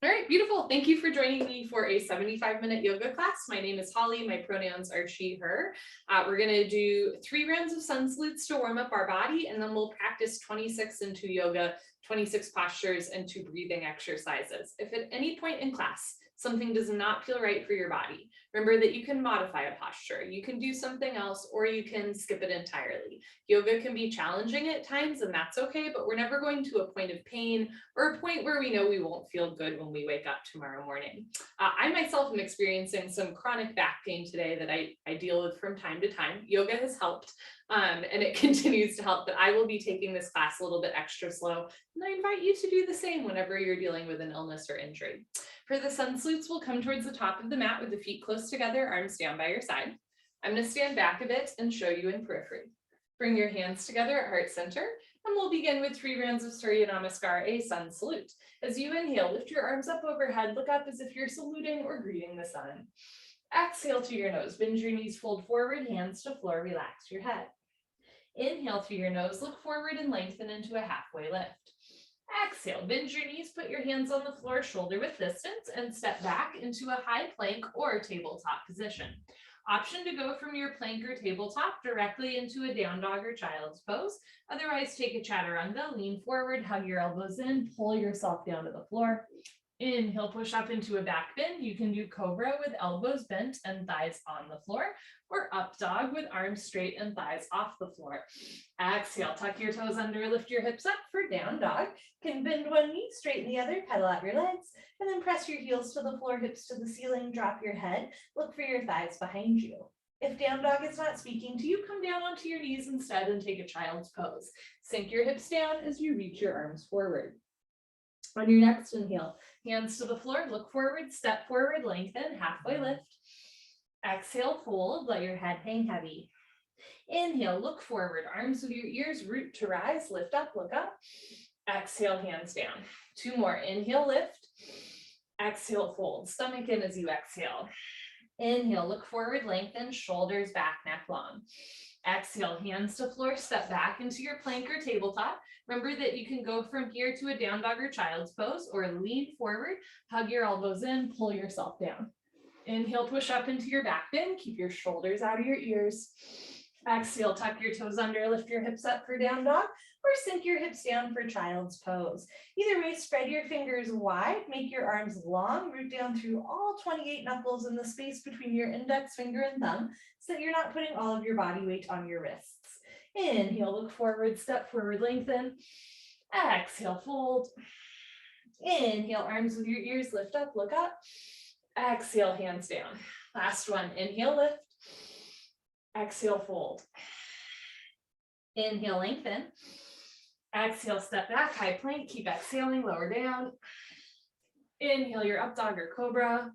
All right, beautiful. Thank you for joining me for a 75-minute yoga class. My name is Holly. My pronouns are she, her. We're going to do 3 rounds of sun salutes to warm up our body, and then we'll practice 26 into yoga, 26 postures, and 2 breathing exercises. If at any point in class something does not feel right for your body, remember that you can modify a posture, you can do something else, or you can skip it entirely. Yoga can be challenging at times, and that's okay, but we're never going to a point of pain or a point where we know we won't feel good when we wake up tomorrow morning. I myself am experiencing some chronic back pain today that I deal with from time to time. Yoga has helped, and it continues to help, but I will be taking this class a little bit extra slow, and I invite you to do the same whenever you're dealing with an illness or injury. For the sun salutes, we'll come towards the top of the mat with the feet close together, arms down by your side. I'm going to stand back a bit and show you in periphery. Bring your hands together at heart center, and we'll begin with 3 rounds of Surya Namaskar, a sun salute. As you inhale, lift your arms up overhead, look up as if you're saluting or greeting the sun. Exhale to your nose, bend your knees, fold forward, hands to floor, relax your head. Inhale through your nose, look forward and lengthen into a halfway lift. Exhale, bend your knees, put your hands on the floor, shoulder width distance, and step back into a high plank or tabletop position. Option to go from your plank or tabletop directly into a down dog or child's pose. Otherwise, take a chaturanga, lean forward, hug your elbows in, pull yourself down to the floor. Inhale, push up into a back bend. You can do Cobra with elbows bent and thighs on the floor, or up dog with arms straight and thighs off the floor. Exhale, tuck your toes under, lift your hips up for down dog. Can bend one knee, straighten the other, pedal out your legs, and then press your heels to the floor, hips to the ceiling, drop your head, look for your thighs behind you. If down dog is not speaking to you, come down onto your knees instead and take a child's pose. Sink your hips down as you reach your arms forward. On your next inhale, hands to the floor, look forward, step forward, lengthen, halfway lift. Exhale, fold, let your head hang heavy. Inhale, look forward, arms with your ears, root to rise, lift up, look up. Exhale, hands down. 2 more, inhale, lift. Exhale, fold, stomach in as you exhale. Inhale, look forward, lengthen, shoulders back, neck long. Exhale, hands to floor, step back into your plank or tabletop. Remember that you can go from here to a down dog or child's pose, or lean forward, hug your elbows in, pull yourself down. Inhale, push up into your back bend, keep your shoulders out of your ears. Exhale, tuck your toes under, lift your hips up for down dog, or sink your hips down for child's pose. Either way, spread your fingers wide, make your arms long, root down through all 28 knuckles in the space between your index finger and thumb, so that you're not putting all of your body weight on your wrists. Inhale, look forward, step forward, lengthen. Exhale, fold. Inhale, arms with your ears, lift up, look up. Exhale, hands down. Last one, inhale, lift. Exhale, fold. Inhale, lengthen. Exhale, step back, high plank, keep exhaling, lower down. Inhale your up dog or cobra.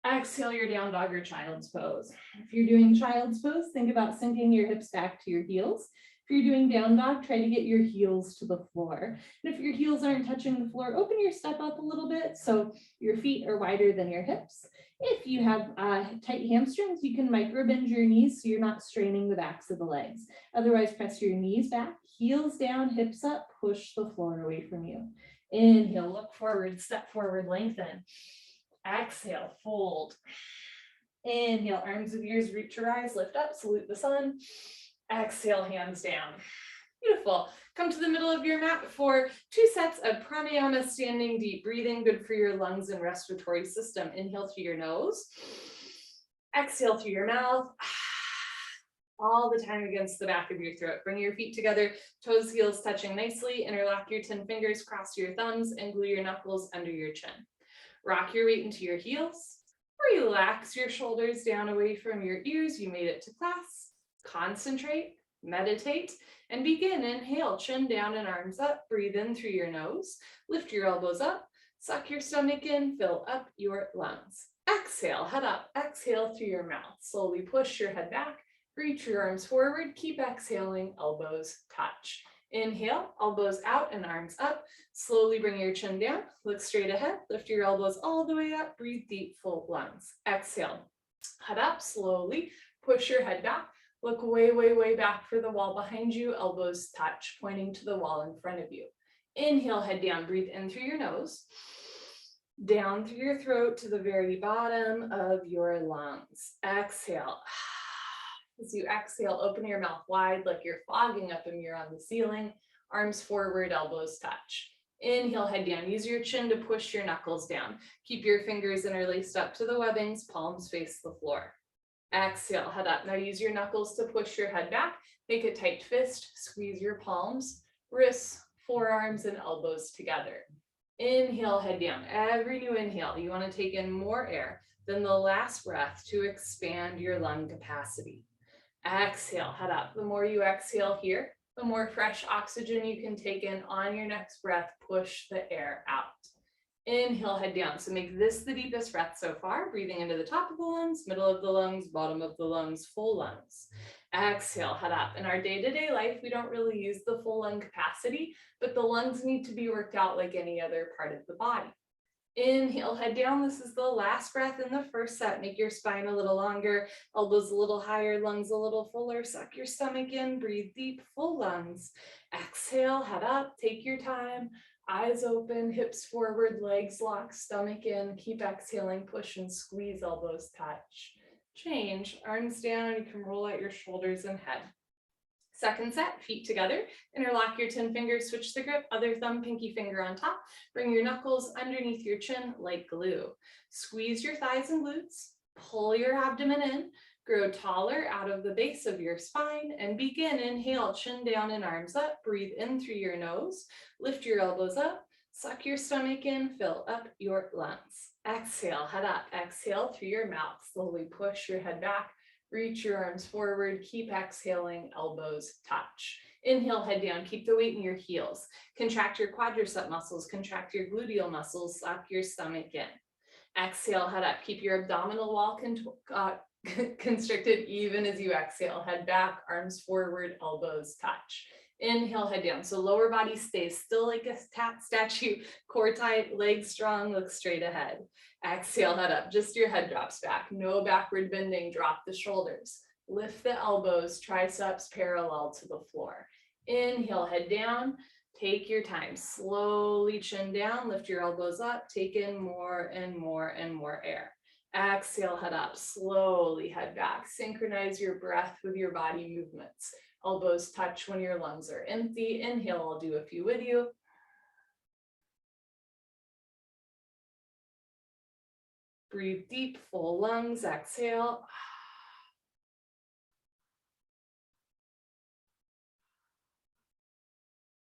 Exhale your down dog or child's pose. If you're doing child's pose, think about sinking your hips back to your heels. If you're doing down dog, try to get your heels to the floor. And if your heels aren't touching the floor, open your step up a little bit so your feet are wider than your hips. If you have tight hamstrings, you can micro bend your knees so you're not straining the backs of the legs. Otherwise, press your knees back, heels down, hips up, push the floor away from you. Inhale, look forward, step forward, lengthen. Exhale, fold. Inhale, arms with ears, root to rise, lift up, salute the sun. Exhale, hands down. Beautiful. Come to the middle of your mat for 2 sets of Pranayama Standing, deep breathing, good for your lungs and respiratory system. Inhale through your nose. Exhale through your mouth. All the time against the back of your throat. Bring your feet together, toes, heels touching nicely. Interlock your 10 fingers, cross your thumbs, and glue your knuckles under your chin. Rock your weight into your heels. Relax your shoulders down away from your ears. You made it to class. Concentrate, meditate, and begin. Inhale, chin down and arms up. Breathe in through your nose. Lift your elbows up. Suck your stomach in. Fill up your lungs. Exhale, head up. Exhale through your mouth. Slowly push your head back. Reach your arms forward. Keep exhaling. Elbows touch. Inhale, elbows out and arms up. Slowly bring your chin down. Look straight ahead. Lift your elbows all the way up. Breathe deep, full lungs. Exhale. Head up slowly. Push your head back. Look way, way, way back for the wall behind you. Elbows touch, pointing to the wall in front of you. Inhale, head down. Breathe in through your nose. Down through your throat to the very bottom of your lungs. Exhale. As you exhale, open your mouth wide like you're fogging up a mirror on the ceiling. Arms forward, elbows touch. Inhale, head down. Use your chin to push your knuckles down. Keep your fingers interlaced up to the webbings, palms face the floor. Exhale, head up. Now use your knuckles to push your head back. Make a tight fist, squeeze your palms, wrists, forearms, and elbows together. Inhale, head down. Every new inhale, you want to take in more air than the last breath to expand your lung capacity. Exhale, head up. The more you exhale here, the more fresh oxygen you can take in on your next breath. Push the air out. Inhale, head down. So make this the deepest breath so far. Breathing into the top of the lungs, middle of the lungs, bottom of the lungs, full lungs. Exhale, head up. In our day-to-day life, we don't really use the full lung capacity, but the lungs need to be worked out like any other part of the body. Inhale, head down. This is the last breath in the first set. Make your spine a little longer, elbows a little higher, lungs a little fuller. Suck your stomach in, breathe deep, full lungs. Exhale, head up, take your time. Eyes open, hips forward, legs locked, stomach in. Keep exhaling, push and squeeze, elbows touch. Change, arms down. You can roll out your shoulders and head. Second set, feet together. Interlock your 10 fingers, switch the grip, other thumb, pinky finger on top. Bring your knuckles underneath your chin like glue. Squeeze your thighs and glutes. Pull your abdomen in. Grow taller out of the base of your spine and begin. Inhale, chin down and arms up. Breathe in through your nose. Lift your elbows up. Suck your stomach in. Fill up your lungs. Exhale, head up. Exhale through your mouth. Slowly push your head back. Reach your arms forward. Keep exhaling. Elbows touch. Inhale, head down. Keep the weight in your heels. Contract your quadricep muscles. Contract your gluteal muscles. Suck your stomach in. Exhale, head up. Keep your abdominal wall constricted even as you exhale. Head back, arms forward, elbows touch. Inhale, head down. So lower body stays still like a statue, core tight, legs strong, look straight ahead. Exhale, head up. Just your head drops back. No backward bending. Drop the shoulders. Lift the elbows, triceps parallel to the floor. Inhale, head down. Take your time. Slowly chin down. Lift your elbows up. Take in more and more and more air. Exhale, head up. Slowly head back. Synchronize your breath with your body movements. Elbows touch when your lungs are empty. Inhale, I'll do a few with you. Breathe deep, full lungs. Exhale.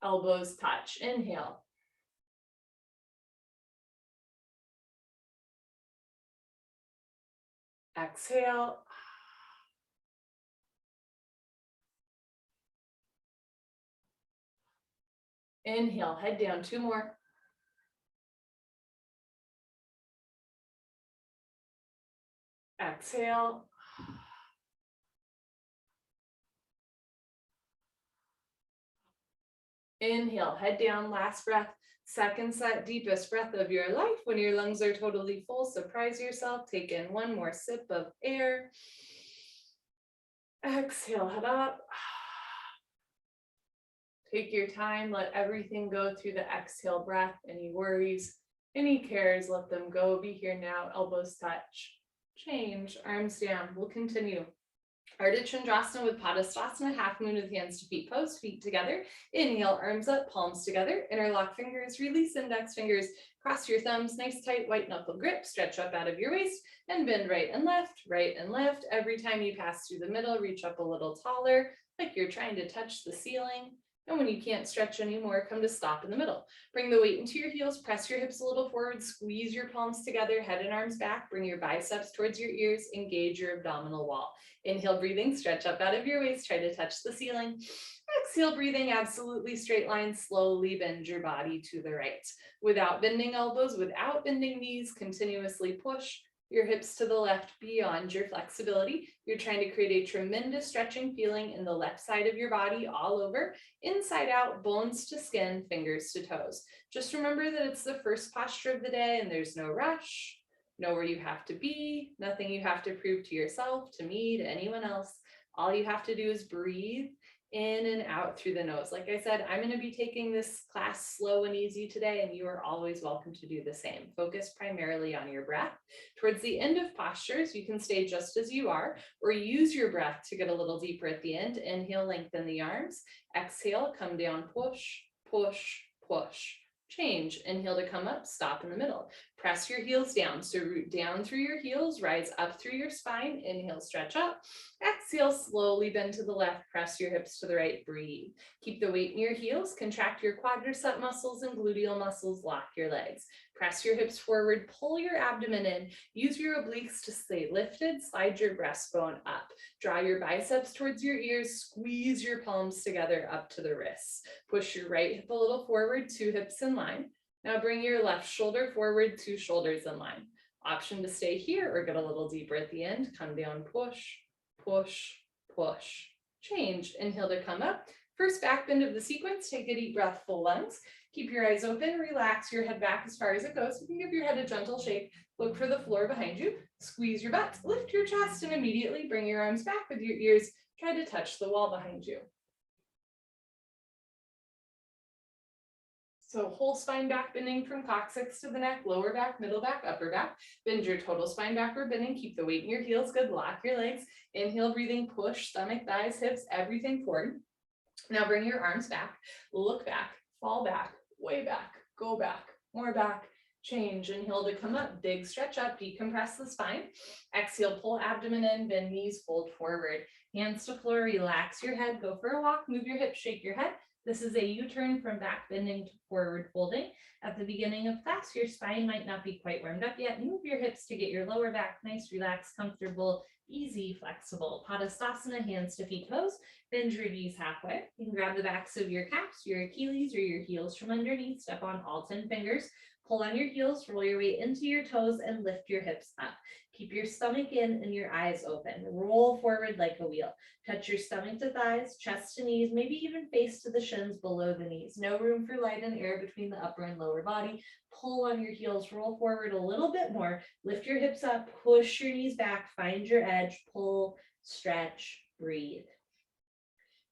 Elbows touch. Inhale. Exhale. Inhale, head down, 2 more. Exhale. Inhale, head down, last breath. Second set, deepest breath of your life. When your lungs are totally full, surprise yourself. Take in 1 more sip of air. Exhale, head up. Take your time, let everything go through the exhale breath. Any worries, any cares, let them go. Be here now, elbows touch. Change, arms down. We'll continue. Ardha Chandrasana with Padastasana, half moon with hands to feet pose, feet together. Inhale, arms up, palms together. Interlock fingers, release index fingers. Cross your thumbs, nice tight white knuckle grip. Stretch up out of your waist and bend right and left, right and left. Every time you pass through the middle, reach up a little taller, like you're trying to touch the ceiling. And when you can't stretch anymore, come to stop in the middle. Bring the weight into your heels, press your hips a little forward, squeeze your palms together, head and arms back, bring your biceps towards your ears, engage your abdominal wall. Inhale, breathing, stretch up out of your waist, try to touch the ceiling. Exhale, breathing, absolutely straight line, slowly bend your body to the right. Without bending elbows, without bending knees, continuously push your hips to the left beyond your flexibility. You're trying to create a tremendous stretching feeling in the left side of your body all over, inside out, bones to skin, fingers to toes. Just remember that it's the first posture of the day and there's no rush, know where you have to be, nothing you have to prove to yourself, to me, to anyone else. All you have to do is breathe in and out through the nose. Like I said, I'm going to be taking this class slow and easy today, and you are always welcome to do the same. Focus primarily on your breath. Towards the end of postures, you can stay just as you are, or use your breath to get a little deeper at the end. Inhale, lengthen the arms. Exhale, come down, push, push, push. Change. Inhale to come up, stop in the middle. Press your heels down. So root down through your heels, rise up through your spine. Inhale, stretch up. Exhale, slowly bend to the left, press your hips to the right, breathe. Keep the weight in your heels, contract your quadricep muscles and gluteal muscles, lock your legs. Press your hips forward, pull your abdomen in, use your obliques to stay lifted, slide your breastbone up. Draw your biceps towards your ears, squeeze your palms together up to the wrists. Push your right hip a little forward, 2 hips in line. Now bring your left shoulder forward, 2 shoulders in line. Option to stay here or get a little deeper at the end. Come down, push, push, push. Change. Inhale to come up. First back bend of the sequence. Take a deep breath, full lungs. Keep your eyes open. Relax your head back as far as it goes. You can give your head a gentle shake. Look for the floor behind you. Squeeze your butt. Lift your chest and immediately bring your arms back with your ears. Try to touch the wall behind you. So whole spine back bending from coccyx to the neck, lower back, middle back, upper back. Bend your total spine backward bending. Keep the weight in your heels. Good. Lock your legs. Inhale, breathing, push, stomach, thighs, hips, everything forward. Now bring your arms back, look back, fall back, way back, go back, more back, change. Inhale to come up, big stretch up, decompress the spine. Exhale, pull abdomen in, bend knees, fold forward. Hands to floor, relax your head, go for a walk, move your hips, shake your head. This is a U-turn from back bending to forward folding. At the beginning of class, your spine might not be quite warmed up yet. Move your hips to get your lower back nice, relaxed, comfortable, easy, flexible. Padastasana, hands to feet pose. Bend your knees halfway. You can grab the backs of your calves, your Achilles, or your heels from underneath. Step on all 10 fingers. Pull on your heels, roll your weight into your toes, and lift your hips up. Keep your stomach in and your eyes open. Roll forward like a wheel. Touch your stomach to thighs, chest to knees, maybe even face to the shins below the knees. No room for light and air between the upper and lower body. Pull on your heels, roll forward a little bit more. Lift your hips up, push your knees back, find your edge, pull, stretch, breathe.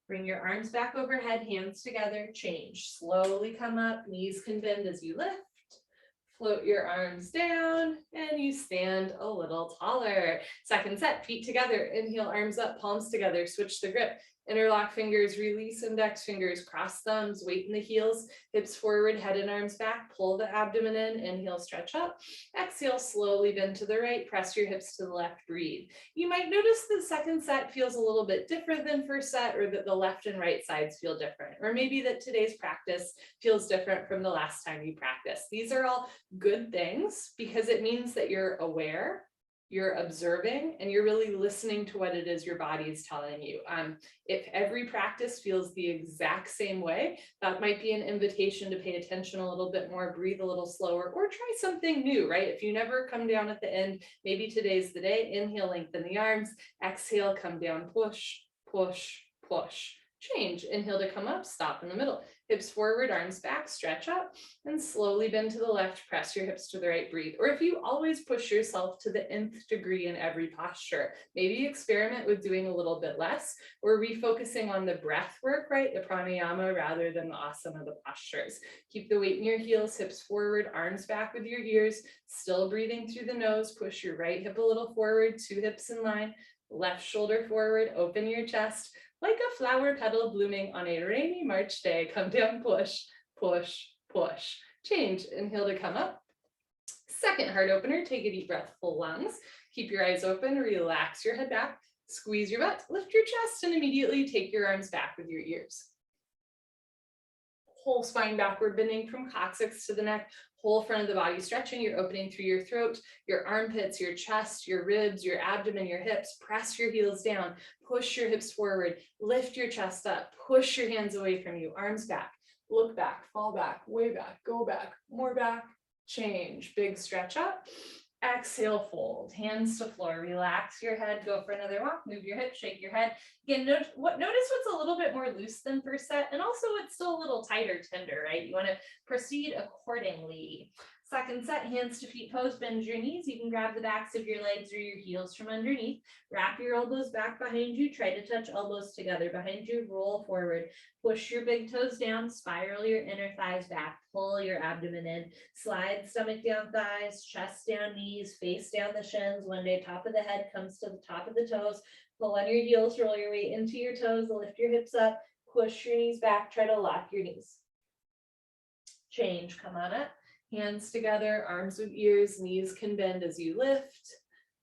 Bring your arms back overhead, hands together, change. Slowly come up, knees can bend as you lift. Float your arms down and you stand a little taller. Second set, feet together. Inhale, arms up, palms together. Switch the grip. Interlock fingers, release index fingers, cross thumbs, weight in the heels, hips forward, head and arms back. Pull the abdomen in. Inhale, stretch up. Exhale, slowly bend to the right. Press your hips to the left, breathe. You might notice the second set feels a little bit different than first set, or that the left and right sides feel different, or maybe that today's practice feels different from the last time you practiced. These are all good things because it means that you're aware, you're observing, and you're really listening to what it is your body is telling you. If every practice feels the exact same way, that might be an invitation to pay attention a little bit more, breathe a little slower, or try something new, right? If you never come down at the end, maybe today's the day. Inhale, lengthen the arms. Exhale, come down, push, push, push. Change. Inhale to come up, stop in the middle. Hips forward, arms back, stretch up, and slowly bend to the left, press your hips to the right, breathe. Or if you always push yourself to the nth degree in every posture, maybe experiment with doing a little bit less, or refocusing on the breath work, right? The pranayama rather than the asana, the postures. Keep the weight in your heels, hips forward, arms back with your ears, still breathing through the nose. Push your right hip a little forward, 2 hips in line, left shoulder forward, open your chest. Like a flower petal blooming on a rainy March day, come down, push, push, push. Change. Inhale to come up. Second heart opener, take a deep breath, full lungs. Keep your eyes open, relax your head back, squeeze your butt, lift your chest, and immediately take your arms back with your ears. Whole spine backward bending from coccyx to the neck, whole front of the body stretching. You're opening through your throat, your armpits, your chest, your ribs, your abdomen, your hips. Press your heels down, push your hips forward, lift your chest up, push your hands away from you, arms back, look back, fall back, way back, go back, more back, change. Big stretch up. Exhale, fold, hands to floor, relax your head, go for another walk, move your hips, shake your head. Again, notice what's a little bit more loose than first set, and also it's still a little tighter, tender, right? You want to proceed accordingly. Second set, hands to feet pose, bend your knees. You can grab the backs of your legs or your heels from underneath. Wrap your elbows back behind you. Try to touch elbows together behind you. Roll forward. Push your big toes down. Spiral your inner thighs back. Pull your abdomen in. Slide stomach down thighs, chest down knees, face down the shins. One day, top of the head comes to the top of the toes. Pull on your heels, roll your weight into your toes. Lift your hips up. Push your knees back. Try to lock your knees. Change. Come on up. Hands together, arms with ears, knees can bend as you lift.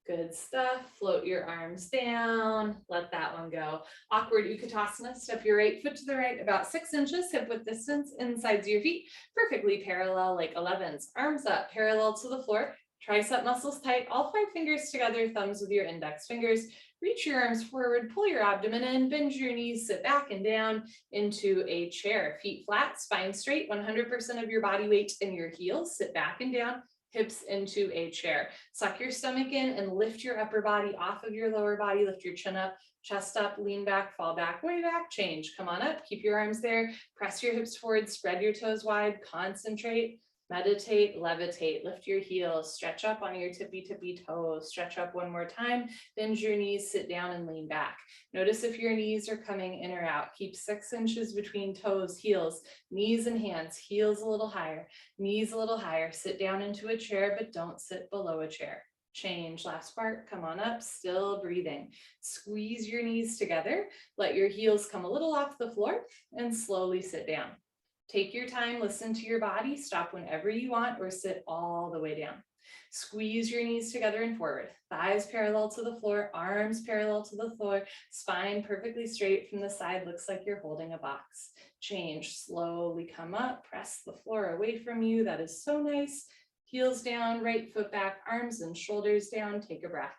Good stuff. Float your arms down. Let that one go. Awkward Utkatasana. Step your right foot to the right about 6 inches, hip width distance, insides your feet, perfectly parallel like 11s. Arms up, parallel to the floor. Tricep muscles tight, all 5 fingers together, thumbs with your index fingers. Reach your arms forward, pull your abdomen in, bend your knees, sit back and down into a chair. Feet flat, spine straight, 100% of your body weight in your heels. Sit back and down, hips into a chair. Suck your stomach in and lift your upper body off of your lower body. Lift your chin up, chest up, lean back, fall back, way back, change. Come on up, keep your arms there. Press your hips forward, spread your toes wide, concentrate. Meditate, levitate, lift your heels, stretch up on your tippy toes, stretch up one more time, bend your knees, sit down and lean back. Notice if your knees are coming in or out. Keep 6 inches between toes, heels, knees and hands, heels a little higher, knees a little higher. Sit down into a chair, but don't sit below a chair. Change, last part, come on up, still breathing. Squeeze your knees together, let your heels come a little off the floor and slowly sit down. Take your time, listen to your body, stop whenever you want or sit all the way down. Squeeze your knees together and forward, thighs parallel to the floor, arms parallel to the floor, spine perfectly straight from the side, looks like you're holding a box. Change, slowly come up, press the floor away from you, that is so nice. Heels down, right foot back, arms and shoulders down, take a breath.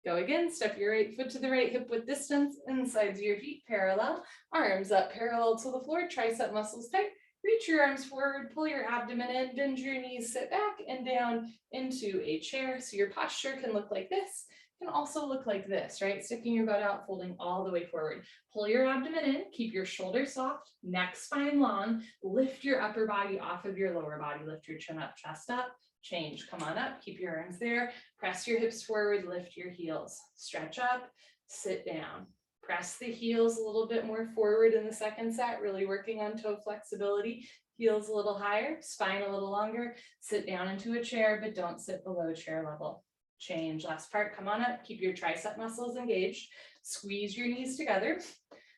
Go again, step your right foot to the right, hip width distance, insides your feet parallel, arms up parallel to the floor, tricep muscles tight, reach your arms forward, pull your abdomen in, bend your knees, sit back and down into a chair. So your posture can look like this, can also look like this, right? Sticking your butt out, folding all the way forward. Pull your abdomen in, keep your shoulders soft, neck, spine long, lift your upper body off of your lower body, lift your chin up, chest up. Change, come on up, keep your arms there, press your hips forward, lift your heels, stretch up, sit down. Press the heels a little bit more forward in the second set, really working on toe flexibility. Heels a little higher, spine a little longer, sit down into a chair, but don't sit below chair level. Change, last part, come on up, keep your tricep muscles engaged, squeeze your knees together,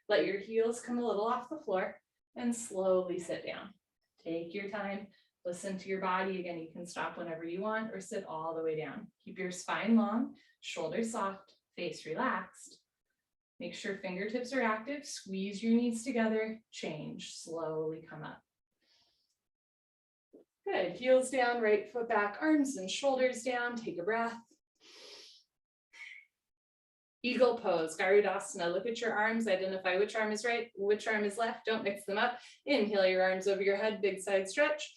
let your heels come a little off the floor, and slowly sit down. Take your time. Listen to your body. Again, you can stop whenever you want or sit all the way down. Keep your spine long, shoulders soft, face relaxed. Make sure fingertips are active. Squeeze your knees together. Change. Slowly come up. Good. Heels down, right foot back, arms and shoulders down. Take a breath. Eagle pose, Garudasana. Look at your arms, identify which arm is right, which arm is left. Don't mix them up. Inhale your arms over your head, big side stretch.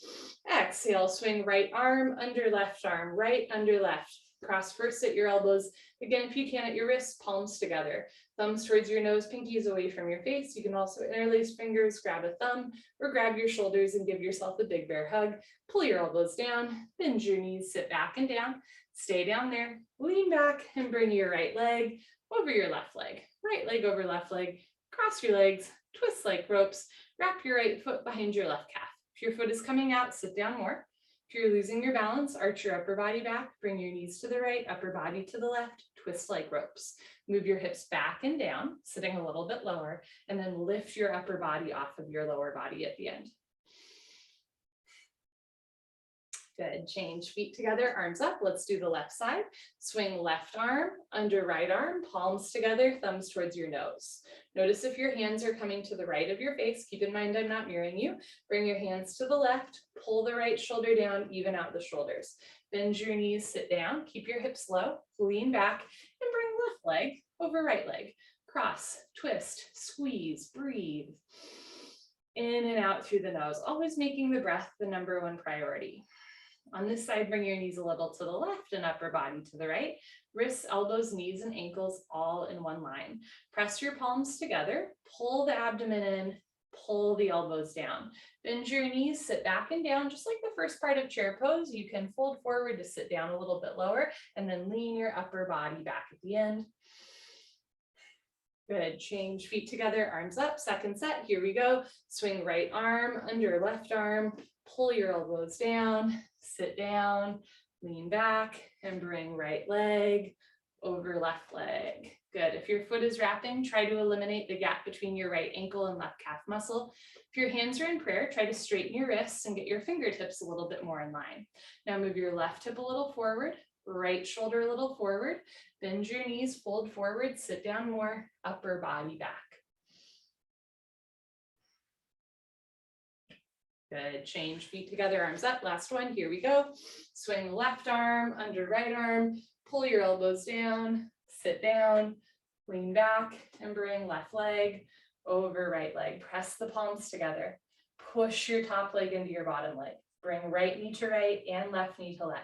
Exhale, swing right arm under left arm, right under left. Cross first at your elbows. Again, if you can, at your wrists, palms together. Thumbs towards your nose, pinkies away from your face. You can also interlace fingers, grab a thumb, or grab your shoulders and give yourself a big bear hug. Pull your elbows down, bend your knees, sit back and down. Stay down there, lean back and bring your right leg over your left leg, right leg over left leg, cross your legs, twist like ropes, wrap your right foot behind your left calf. If your foot is coming out, sit down more. If you're losing your balance, arch your upper body back, bring your knees to the right, upper body to the left, twist like ropes. Move your hips back and down, sitting a little bit lower, and then lift your upper body off of your lower body at the end. Good, change feet together, arms up. Let's do the left side. Swing left arm under right arm, palms together, thumbs towards your nose. Notice if your hands are coming to the right of your face. Keep in mind I'm not mirroring you. Bring your hands to the left, pull the right shoulder down, even out the shoulders. Bend your knees, sit down, keep your hips low, lean back, and bring left leg over right leg. Cross, twist, squeeze, breathe. In and out through the nose, always making the breath the #1 priority. On this side, bring your knees a little to the left and upper body to the right. Wrists, elbows, knees, and ankles all in one line. Press your palms together, pull the abdomen in, pull the elbows down. Bend your knees, sit back and down, just like the first part of chair pose. You can fold forward to sit down a little bit lower and then lean your upper body back at the end. Good, change feet together, arms up, second set, here we go. Swing right arm under left arm, pull your elbows down, sit down, lean back, and bring right leg over left leg. Good, if your foot is wrapping, try to eliminate the gap between your right ankle and left calf muscle. If your hands are in prayer, try to straighten your wrists and get your fingertips a little bit more in line. Now move your left hip a little forward, right shoulder a little forward, bend your knees, fold forward, sit down more, upper body back. Good, change feet together, arms up, last one, here we go. Swing left arm under right arm, pull your elbows down, sit down, lean back, and bring left leg over right leg. Press the palms together. Push your top leg into your bottom leg. Bring right knee to right and left knee to left.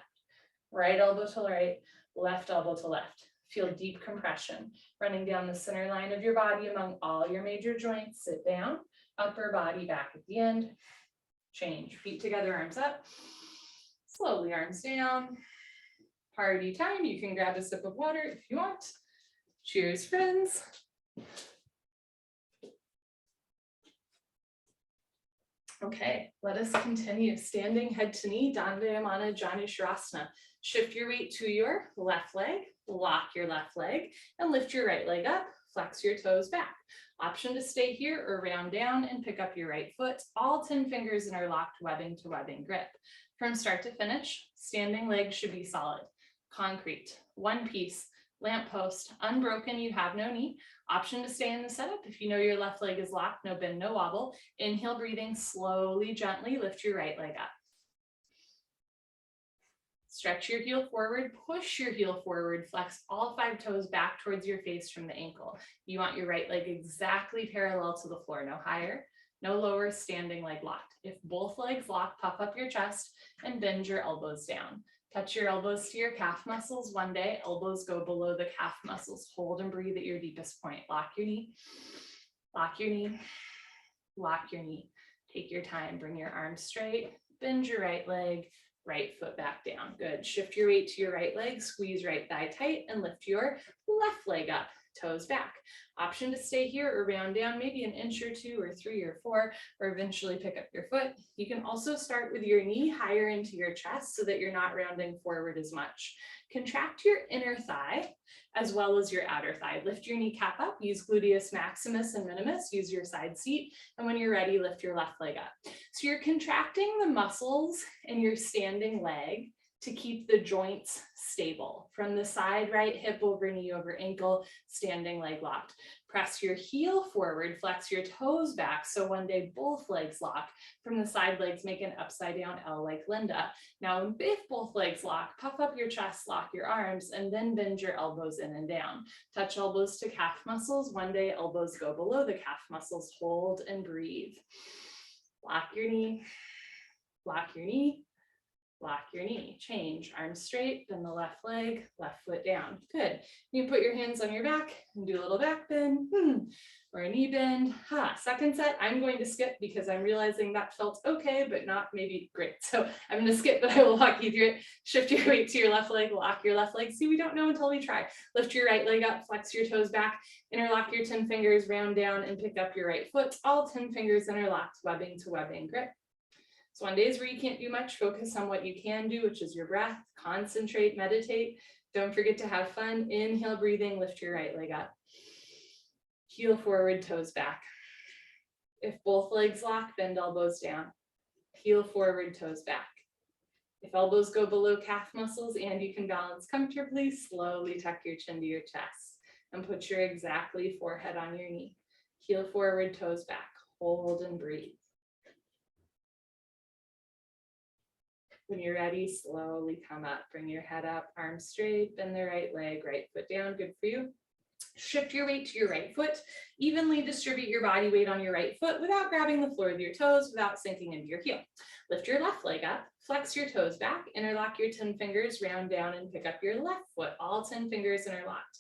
Right elbow to right, left elbow to left. Feel deep compression running down the center line of your body among all your major joints. Sit down, upper body back at the end. Change, feet together, arms up. Slowly arms down. Party time, you can grab a sip of water if you want. Cheers, friends. Okay, let us continue. Standing head to knee, Dandayamana Janushirasana. Shift your weight to your left leg, lock your left leg, and lift your right leg up, flex your toes back. Option to stay here or round down and pick up your right foot. All 10 fingers interlocked, webbing to webbing grip. From start to finish, standing legs should be solid, concrete, one piece, lamp post, unbroken, you have no knee. Option to stay in the setup. If you know your left leg is locked, no bend, no wobble. Inhale, breathing slowly, gently, lift your right leg up. Stretch your heel forward, push your heel forward, flex all 5 toes back towards your face from the ankle. You want your right leg exactly parallel to the floor, no higher, no lower, standing leg locked. If both legs lock, puff up your chest and bend your elbows down. Touch your elbows to your calf muscles. One day, elbows go below the calf muscles. Hold and breathe at your deepest point. Lock your knee, lock your knee, lock your knee. Take your time, bring your arms straight, bend your right leg, right foot back down. Good. Shift your weight to your right leg, squeeze right thigh tight, and lift your left leg up, toes back. Option to stay here or round down, maybe an inch or 2 or 3 or 4, or eventually pick up your foot. You can also start with your knee higher into your chest so that you're not rounding forward as much. Contract your inner thigh as well as your outer thigh. Lift your kneecap up, use gluteus maximus and minimus, use your side seat, and when you're ready, lift your left leg up. So you're contracting the muscles in your standing leg to keep the joints stable. From the side, right hip over knee over ankle, standing leg locked. Press your heel forward, flex your toes back, so one day both legs lock. From the side legs, make an upside down L like Linda. Now, if both legs lock, puff up your chest, lock your arms, and then bend your elbows in and down. Touch elbows to calf muscles. One day, elbows go below the calf muscles. Hold and breathe. Lock your knee, lock your knee, lock your knee. Change, arms straight, bend the left leg, left foot down. Good. You put your hands on your back and do a little back bend or a knee bend. Second set, I'm going to skip because I'm realizing that felt okay, but not maybe great. So I'm going to skip, but I will walk you through it. Shift your weight to your left leg, lock your left leg. See, we don't know until we try. Lift your right leg up, flex your toes back, interlock your 10 fingers, round down and pick up your right foot. All 10 fingers interlocked, webbing to webbing grip. So on days where you can't do much, focus on what you can do, which is your breath. Concentrate, meditate. Don't forget to have fun. Inhale, breathing, lift your right leg up. Heel forward, toes back. If both legs lock, bend elbows down. Heel forward, toes back. If elbows go below calf muscles and you can balance comfortably, slowly tuck your chin to your chest and put your exactly forehead on your knee. Heel forward, toes back. Hold and breathe. When you're ready, slowly come up, bring your head up, arms straight, bend the right leg, right foot down, good for you. Shift your weight to your right foot, evenly distribute your body weight on your right foot without grabbing the floor with your toes, without sinking into your heel. Lift your left leg up, flex your toes back, interlock your 10 fingers, round down and pick up your left foot, all 10 fingers interlocked.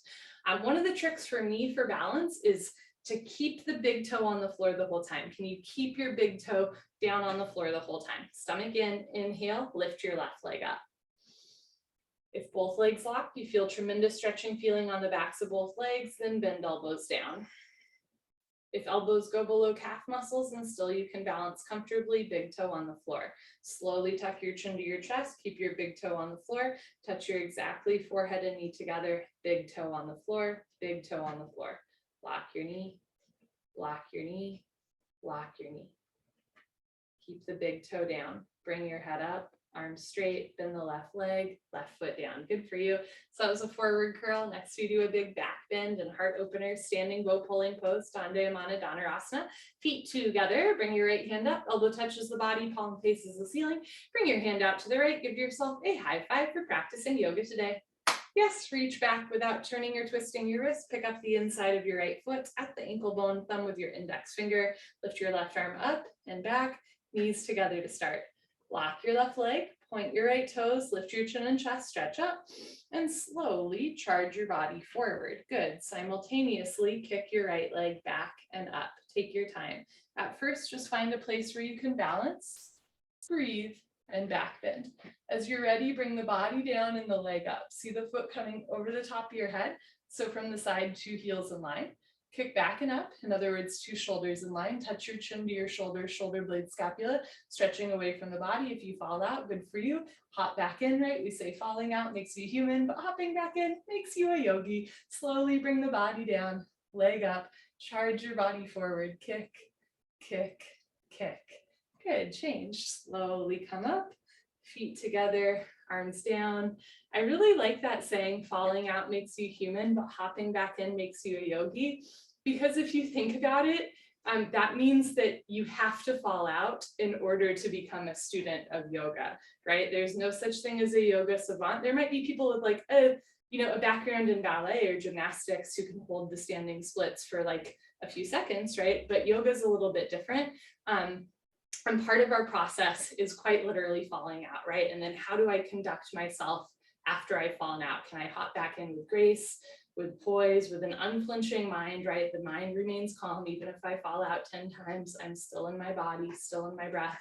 One of the tricks for me for balance is to keep the big toe on the floor the whole time. Can you keep your big toe down on the floor the whole time? Stomach in, inhale, lift your left leg up. If both legs lock, you feel tremendous stretching feeling on the backs of both legs, then bend elbows down. If elbows go below calf muscles and still you can balance comfortably, big toe on the floor. Slowly tuck your chin to your chest, keep your big toe on the floor, touch your exactly forehead and knee together, big toe on the floor, big toe on the floor. Lock your knee, lock your knee, lock your knee. Keep the big toe down, bring your head up, arms straight, bend the left leg, left foot down. Good for you. So that was a forward curl. Next we do a big back bend and heart opener, standing bow pulling pose, Dandayamana Dhanurasana. Feet together, bring your right hand up, elbow touches the body, palm faces the ceiling. Bring your hand out to the right, give yourself a high five for practicing yoga today. Yes, reach back without turning or twisting your wrist. Pick up the inside of your right foot at the ankle bone, thumb with your index finger. Lift your left arm up and back, knees together to start. Lock your left leg, point your right toes, lift your chin and chest, stretch up, and slowly charge your body forward. Good. Simultaneously kick your right leg back and up. Take your time. At first, just find a place where you can balance, breathe, and back bend. As you're ready, bring the body down and the leg up. See the foot coming over the top of your head. So from the side, 2 heels in line. Kick back and up. In other words, 2 shoulders in line. Touch your chin to your shoulder, shoulder blade scapula, stretching away from the body. If you fall out, good for you. Hop back in, right? We say falling out makes you human, but hopping back in makes you a yogi. Slowly bring the body down, leg up, charge your body forward. Kick, kick, kick. Good, change. Slowly come up, feet together, arms down. I really like that saying, falling out makes you human, but hopping back in makes you a yogi. Because if you think about it, that means that you have to fall out in order to become a student of yoga, right? There's no such thing as a yoga savant. There might be people with like a background in ballet or gymnastics who can hold the standing splits for like a few seconds, right? But yoga is a little bit different. And part of our process is quite literally falling out, right? And then how do I conduct myself after I've fallen out? Can I hop back in with grace, with poise, with an unflinching mind, right? The mind remains calm. Even if I fall out 10 times, I'm still in my body, still in my breath.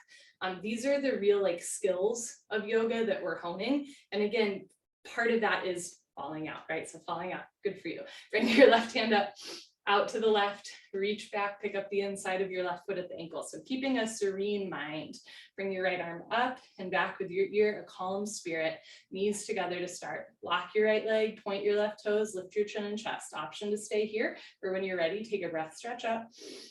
These are the real like skills of yoga that we're honing. And again, part of that is falling out, right? So falling out, good for you. Bring your left hand up, out to the left, reach back, pick up the inside of your left foot at the ankle. So keeping a serene mind, bring your right arm up and back with your ear, a calm spirit, knees together to start. Lock your right leg, point your left toes, lift your chin and chest. Option to stay here, or when you're ready, take a breath, stretch up,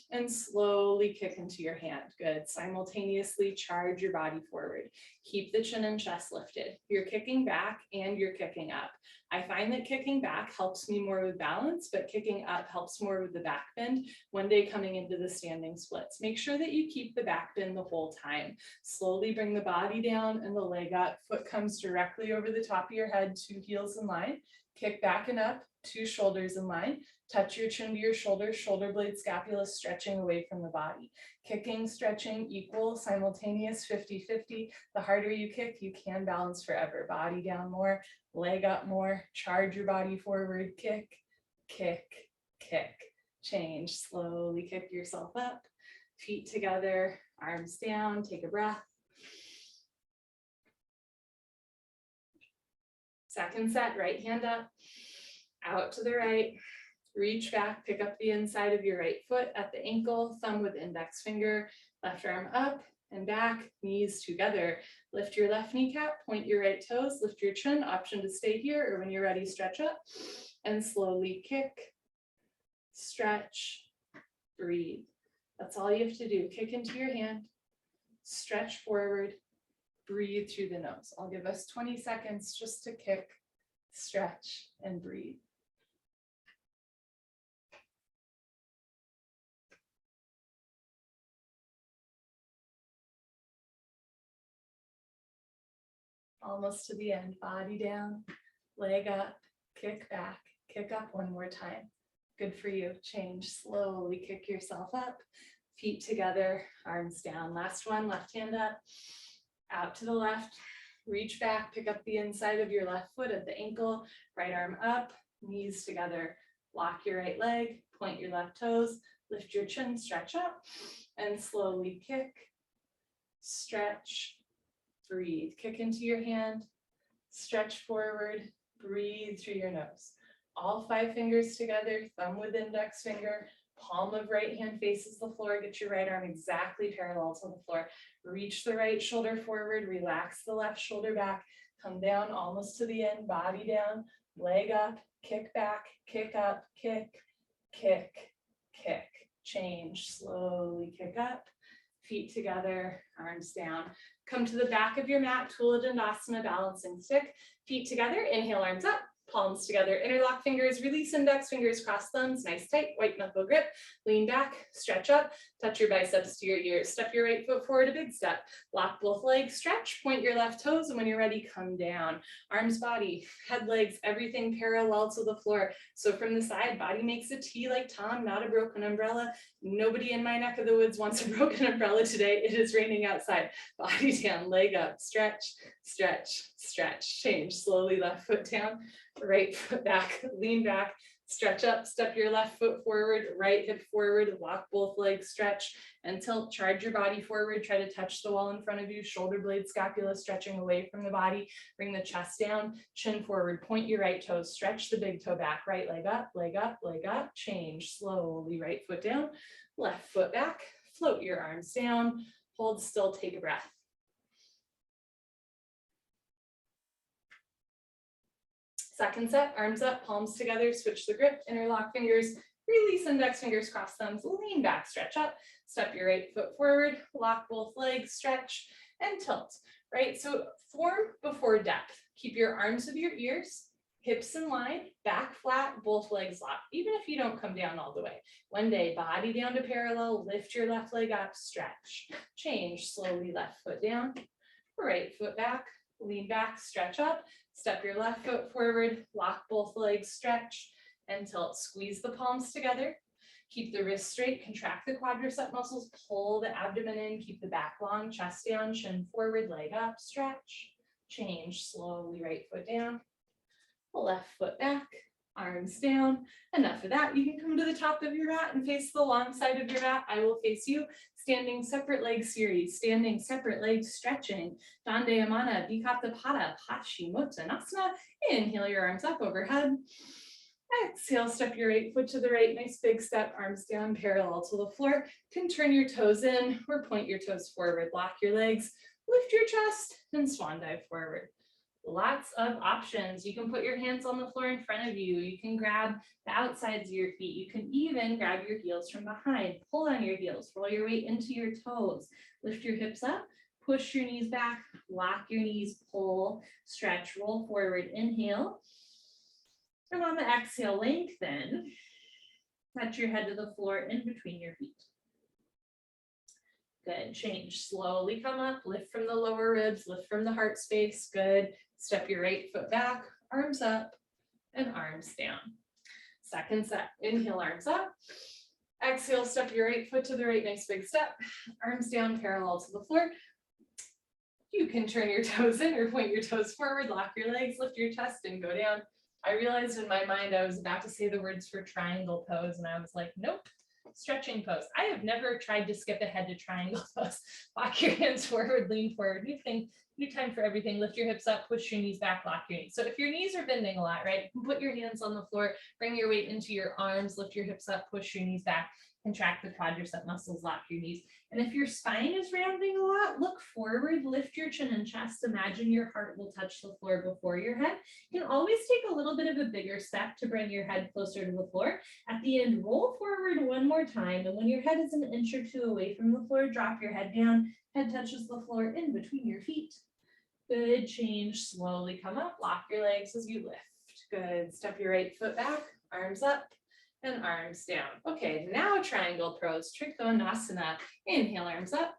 and slowly kick into your hand. Good. Simultaneously charge your body forward. Keep the chin and chest lifted. You're kicking back and you're kicking up. I find that kicking back helps me more with balance, but kicking up helps more with the back bend. One day coming into the standing splits. Make sure that you keep the back bend the whole time. Slowly bring the body down and the leg up. Foot comes directly over the top of your head, 2 heels in line. Kick back and up, 2 shoulders in line. Touch your chin to your shoulder, shoulder blade scapula stretching away from the body. Kicking, stretching, equal, simultaneous, 50-50. The harder you kick, you can balance forever. Body down more, leg up more, charge your body forward, kick, kick, kick. Change, slowly kick yourself up, feet together, arms down, take a breath. Second set, right hand up, out to the right, reach back, pick up the inside of your right foot at the ankle, thumb with index finger, left arm up and back, knees together. Lift your left kneecap, point your right toes, lift your chin, option to stay here, or when you're ready, stretch up, and slowly kick, stretch, breathe. That's all you have to do. Kick into your hand, stretch forward, breathe through the nose. I'll give us 20 seconds just to kick, stretch, and breathe. Almost to the end. Body down, leg up, kick back, kick up one more time. Good for you. Change, slowly kick yourself up, feet together, arms down. Last one, left hand up, out to the left, reach back, pick up the inside of your left foot at the ankle, right arm up, knees together. Lock your right leg, point your left toes, lift your chin, stretch up, and slowly kick, stretch, breathe. Kick into your hand, stretch forward, breathe through your nose. All 5 fingers together, thumb with index finger, palm of right hand faces the floor. Get your right arm exactly parallel to the floor. Reach the right shoulder forward, relax the left shoulder back, come down almost to the end, body down, leg up, kick back, kick up, kick, kick, kick. Change, slowly kick up, feet together, arms down. Come to the back of your mat, Tadasana balancing stick, feet together, inhale, arms up, palms together, interlock fingers, release index fingers, cross thumbs, nice tight, white knuckle grip, lean back, stretch up, touch your biceps to your ears, step your right foot forward, a big step, lock both legs, stretch, point your left toes, and when you're ready, come down. Arms, body, head, legs, everything parallel to the floor. So from the side, body makes a T like Tom, not a broken umbrella. Nobody in my neck of the woods wants a broken umbrella today. It is raining outside. Body down, leg up, stretch, stretch, stretch, change, slowly left foot down, right foot back, lean back, stretch up, step your left foot forward, right hip forward, walk both legs, stretch and tilt, charge your body forward, try to touch the wall in front of you, shoulder blade, scapula stretching away from the body, bring the chest down, chin forward, point your right toes, stretch the big toe back, right leg up, leg up, leg up, change, slowly right foot down, left foot back, float your arms down, hold still, take a breath. Second set, arms up, palms together, switch the grip, interlock fingers, release index fingers, cross thumbs, lean back, stretch up, step your right foot forward, lock both legs, stretch, and tilt, right? So form before depth. Keep your arms with your ears, hips in line, back flat, both legs locked, even if you don't come down all the way. One day, body down to parallel, lift your left leg up, stretch, change, slowly left foot down, right foot back, lean back, stretch up, step your left foot forward, lock both legs, stretch, and tilt. Squeeze the palms together. Keep the wrists straight, contract the quadricep muscles, pull the abdomen in, keep the back long, chest down, chin forward, leg up, stretch, change, slowly right foot down, left foot back, arms down. Enough of that. You can come to the top of your mat and face the long side of your mat. I will face you. Standing separate leg series, standing separate legs stretching. Dandayamana, Vikatapada, Paschimottanasana. Inhale your arms up overhead. Exhale, step your right foot to the right. Nice big step, arms down, parallel to the floor. Can turn your toes in or point your toes forward. Lock your legs, lift your chest, and swan dive forward. Lots of options. You can put your hands on the floor in front of you. You can grab the outsides of your feet. You can even grab your heels from behind. Pull on your heels. Roll your weight into your toes. Lift your hips up. Push your knees back. Lock your knees. Pull. Stretch. Roll forward. Inhale. And on the exhale, lengthen. Touch your head to the floor in between your feet. Good. Change. Slowly come up. Lift from the lower ribs. Lift from the heart space. Good. Step your right foot back. Arms up and arms down. Second set. Inhale, arms up. Exhale, step your right foot to the right. Nice big step. Arms down, parallel to the floor. You can turn your toes in or point your toes forward. Lock your legs. Lift your chest and go down. I realized in my mind I was about to say the words for triangle pose, and I was like, nope. Stretching pose. I have never tried to skip ahead to triangle pose. Lock your hands forward, lean forward. New time for everything. Lift your hips up, push your knees back, lock your knees. So if your knees are bending a lot, right, you can put your hands on the floor, bring your weight into your arms, lift your hips up, push your knees back, contract the quadricep muscles, lock your knees. And if your spine is rounding a lot, look forward, lift your chin and chest. Imagine your heart will touch the floor before your head. You can always take a little bit of a bigger step to bring your head closer to the floor. At the end, roll forward one more time. And when your head is an inch or two away from the floor, drop your head down. Head touches the floor in between your feet. Good. Change. Slowly come up. Lock your legs as you lift. Good. Step your right foot back. Arms up and arms down. Okay, now triangle pose. Trikonasana. Inhale, arms up.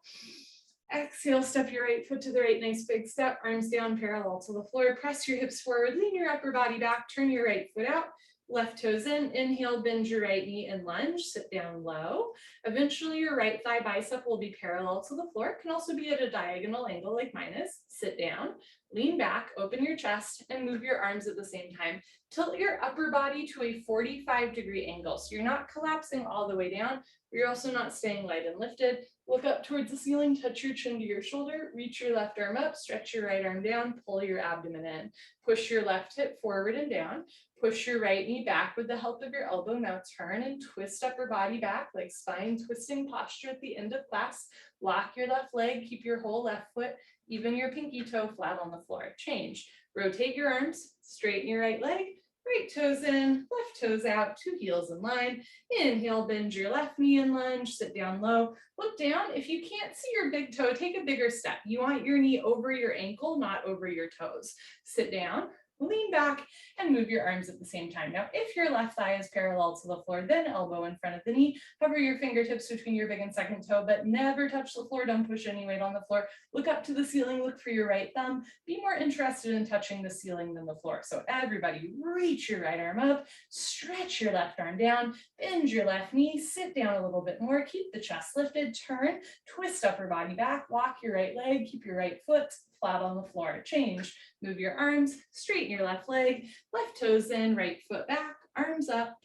Exhale, step your right foot to the right. Nice big step. Arms down, parallel to the floor. Press your hips forward. Lean your upper body back. Turn your right foot out. Left toes in, inhale, bend your right knee and lunge, sit down low. Eventually your right thigh bicep will be parallel to the floor. It can also be at a diagonal angle like mine is. Sit down, lean back, open your chest and move your arms at the same time. Tilt your upper body to a 45-degree angle. So you're not collapsing all the way down, but you're also not staying light and lifted. Look up towards the ceiling, touch your chin to your shoulder, reach your left arm up, stretch your right arm down, pull your abdomen in. Push your left hip forward and down. Push your right knee back with the help of your elbow. Now turn and twist upper body back like spine twisting posture at the end of class. Lock your left leg, keep your whole left foot, even your pinky toe flat on the floor. Change. Rotate your arms, straighten your right leg, right toes in, left toes out, two heels in line. Inhale, bend your left knee and lunge, sit down low. Look down. If you can't see your big toe, take a bigger step. You want your knee over your ankle, not over your toes. Sit down, lean back, and move your arms at the same time. Now, if your left thigh is parallel to the floor, then elbow in front of the knee. Hover your fingertips between your big and second toe, but never touch the floor. Don't push any weight on the floor. Look up to the ceiling, look for your right thumb. Be more interested in touching the ceiling than the floor. So everybody, reach your right arm up, stretch your left arm down, bend your left knee, sit down a little bit more, keep the chest lifted, turn, twist upper body back, walk your right leg, keep your right foot flat on the floor. Change. Move your arms, straighten your left leg, left toes in, right foot back, arms up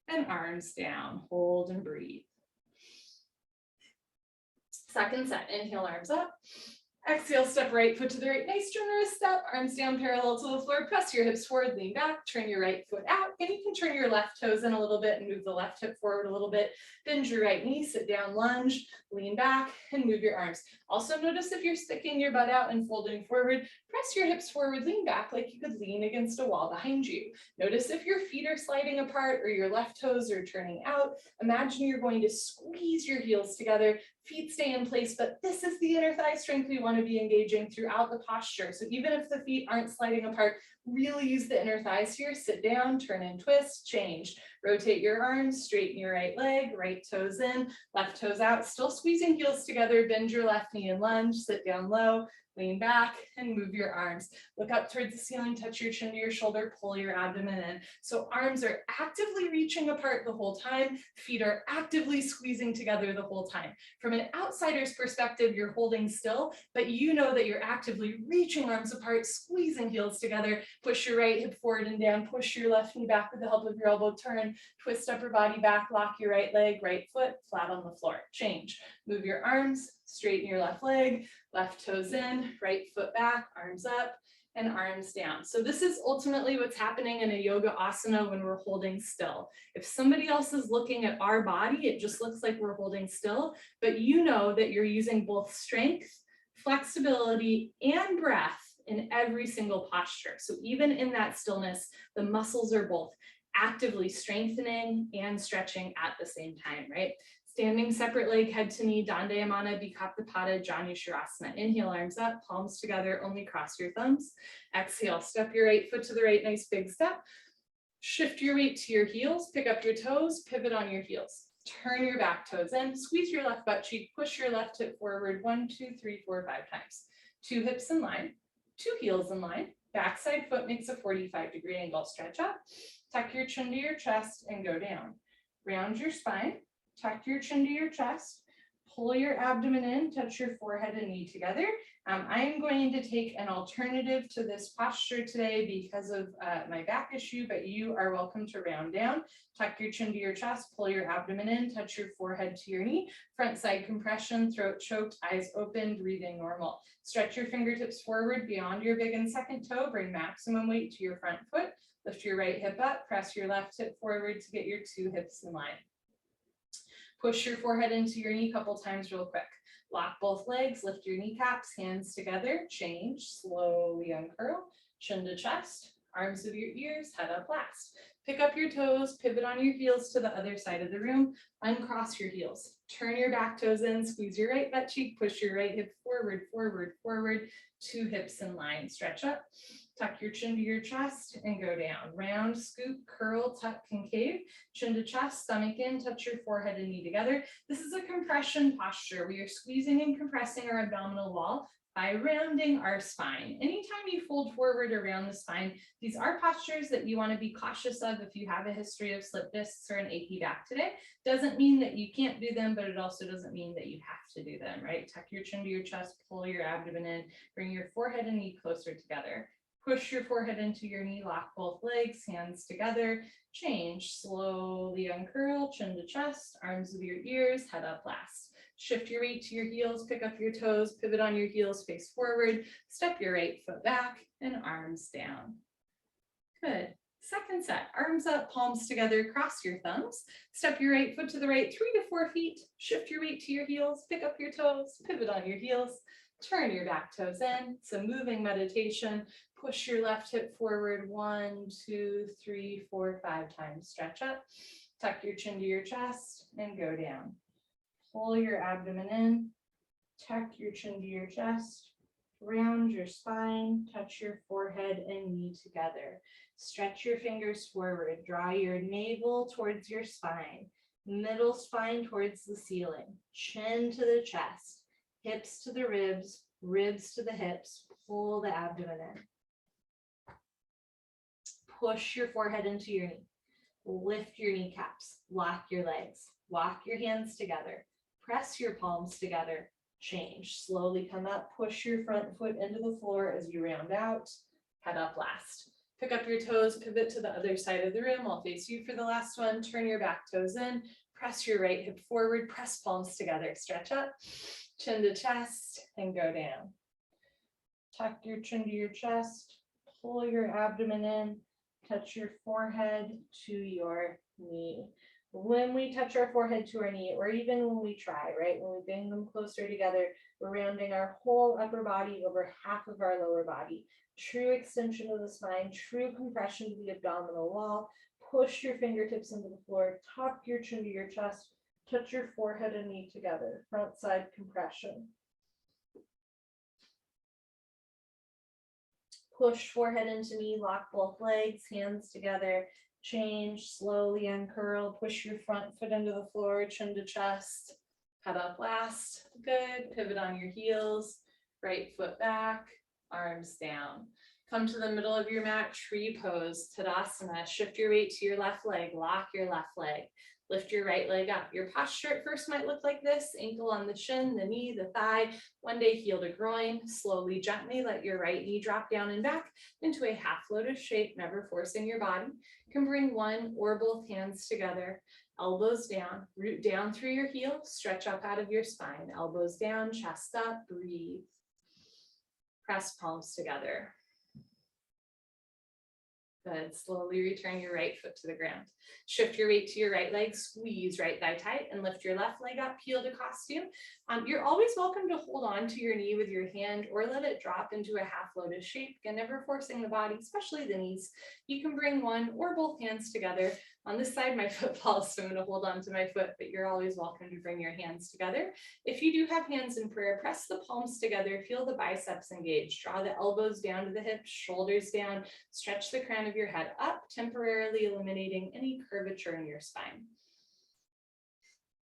and arms down. Hold and breathe. Second set, inhale, arms up. Exhale, step right foot to the right, nice generous step, arms down parallel to the floor, press your hips forward, lean back, turn your right foot out, and you can turn your left toes in a little bit and move the left hip forward a little bit, bend your right knee, sit down, lunge, lean back, and move your arms. Also notice if you're sticking your butt out and folding forward, press your hips forward, lean back like you could lean against a wall behind you. Notice if your feet are sliding apart or your left toes are turning out, imagine you're going to squeeze your heels together, feet stay in place, but this is the inner thigh strength we want to be engaging throughout the posture. So even if the feet aren't sliding apart, really use the inner thighs here. Sit down, turn and twist, change. Rotate your arms, straighten your right leg, right toes in, left toes out, still squeezing heels together, bend your left knee and lunge, sit down low, lean back and move your arms. Look up towards the ceiling, touch your chin to your shoulder, pull your abdomen in. So arms are actively reaching apart the whole time. Feet are actively squeezing together the whole time. From an outsider's perspective, you're holding still, but you know that you're actively reaching arms apart, squeezing heels together. Push your right hip forward and down, push your left knee back with the help of your elbow, turn, twist upper body back, lock your right leg, right foot flat on the floor. Change. Move your arms, straighten your left leg, left toes in, right foot back, arms up, and arms down. So this is ultimately what's happening in a yoga asana when we're holding still. If somebody else is looking at our body, it just looks like we're holding still, but you know that you're using both strength, flexibility, and breath in every single posture. So even in that stillness, the muscles are both actively strengthening and stretching at the same time, right? Standing separate leg, head to knee, Dandayamana, Bikaptapada, Janu Shirasana. Inhale, arms up, palms together, only cross your thumbs. Exhale, step your right foot to the right, nice big step. Shift your weight to your heels, pick up your toes, pivot on your heels. Turn your back toes in, squeeze your left butt cheek, push your left hip forward 1, 2, 3, 4, 5 times. 2 hips in line, 2 heels in line. Backside foot makes a 45-degree angle. Stretch up, tuck your chin to your chest and go down. Round your spine. Tuck your chin to your chest, pull your abdomen in, touch your forehead and knee together. I am going to take an alternative to this posture today because of my back issue, but you are welcome to round down. Tuck your chin to your chest, pull your abdomen in, touch your forehead to your knee, front side compression, throat choked, eyes open, breathing normal. Stretch your fingertips forward beyond your big and second toe, bring maximum weight to your front foot, lift your right hip up, press your left hip forward to get your 2 hips in line. Push your forehead into your knee a couple times real quick. Lock both legs, lift your kneecaps, hands together, change, slowly uncurl, chin to chest, arms of your ears, head up last. Pick up your toes, pivot on your heels to the other side of the room, uncross your heels. Turn your back toes in, squeeze your right butt cheek, push your right hip forward, forward, forward, 2 hips in line, stretch up. Tuck your chin to your chest and go down. Round, scoop, curl, tuck, concave, chin to chest, stomach in, touch your forehead and knee together. This is a compression posture. We are squeezing and compressing our abdominal wall by rounding our spine. Anytime you fold forward around the spine, these are postures that you want to be cautious of if you have a history of slip discs or an achy back today. Doesn't mean that you can't do them, but it also doesn't mean that you have to do them, right? Tuck your chin to your chest, pull your abdomen in, bring your forehead and knee closer together. Push your forehead into your knee, lock both legs, hands together, change, slowly uncurl, chin to chest, arms of your ears, head up last. Shift your weight to your heels, pick up your toes, pivot on your heels, face forward, step your right foot back and arms down. Good. Second set, arms up, palms together, cross your thumbs, step your right foot to the right, 3 to 4 feet, shift your weight to your heels, pick up your toes, pivot on your heels, turn your back toes in. It's a moving meditation. Push your left hip forward 1, 2, 3, 4, 5 times. Stretch up, tuck your chin to your chest and go down. Pull your abdomen in, tuck your chin to your chest, round your spine, touch your forehead and knee together. Stretch your fingers forward, draw your navel towards your spine, middle spine towards the ceiling, chin to the chest, hips to the ribs, ribs to the hips, pull the abdomen in. Push your forehead into your knee, lift your kneecaps, lock your legs, walk your hands together, press your palms together, change, slowly come up, push your front foot into the floor as you round out, head up last. Pick up your toes, pivot to the other side of the room. I'll face you for the last one. Turn your back toes in, press your right hip forward, press palms together, stretch up, chin to chest, and go down. Tuck your chin to your chest, pull your abdomen in, touch your forehead to your knee. When we touch our forehead to our knee, or even when we try, right, when we bring them closer together, we're rounding our whole upper body over half of our lower body. True extension of the spine, true compression to the abdominal wall. Push your fingertips into the floor, tuck your chin to your chest, touch your forehead and knee together, front side compression. Push forehead into knee, lock both legs, hands together, change, slowly uncurl, push your front foot into the floor, chin to chest, head up last. Good, pivot on your heels, right foot back, arms down. Come to the middle of your mat, tree pose, Tadasana. Shift your weight to your left leg, lock your left leg. Lift your right leg up. Your posture at first might look like this: ankle on the shin, the knee, the thigh. One day heel to groin. Slowly, gently let your right knee drop down and back into a half lotus shape, never forcing your body. You can bring one or both hands together, elbows down, root down through your heel, stretch up out of your spine, elbows down, chest up, breathe. Press palms together. Good. Slowly return your right foot to the ground. Shift your weight to your right leg, squeeze right thigh tight, and lift your left leg up, heel to costume. You're always welcome to hold on to your knee with your hand or let it drop into a half lotus shape, again, never forcing the body, especially the knees. You can bring one or both hands together. On this side, my foot falls, so I'm going to hold on to my foot, but you're always welcome to bring your hands together. If you do have hands in prayer, press the palms together, feel the biceps engaged, draw the elbows down to the hips, shoulders down, stretch the crown of your head up, temporarily eliminating any curvature in your spine.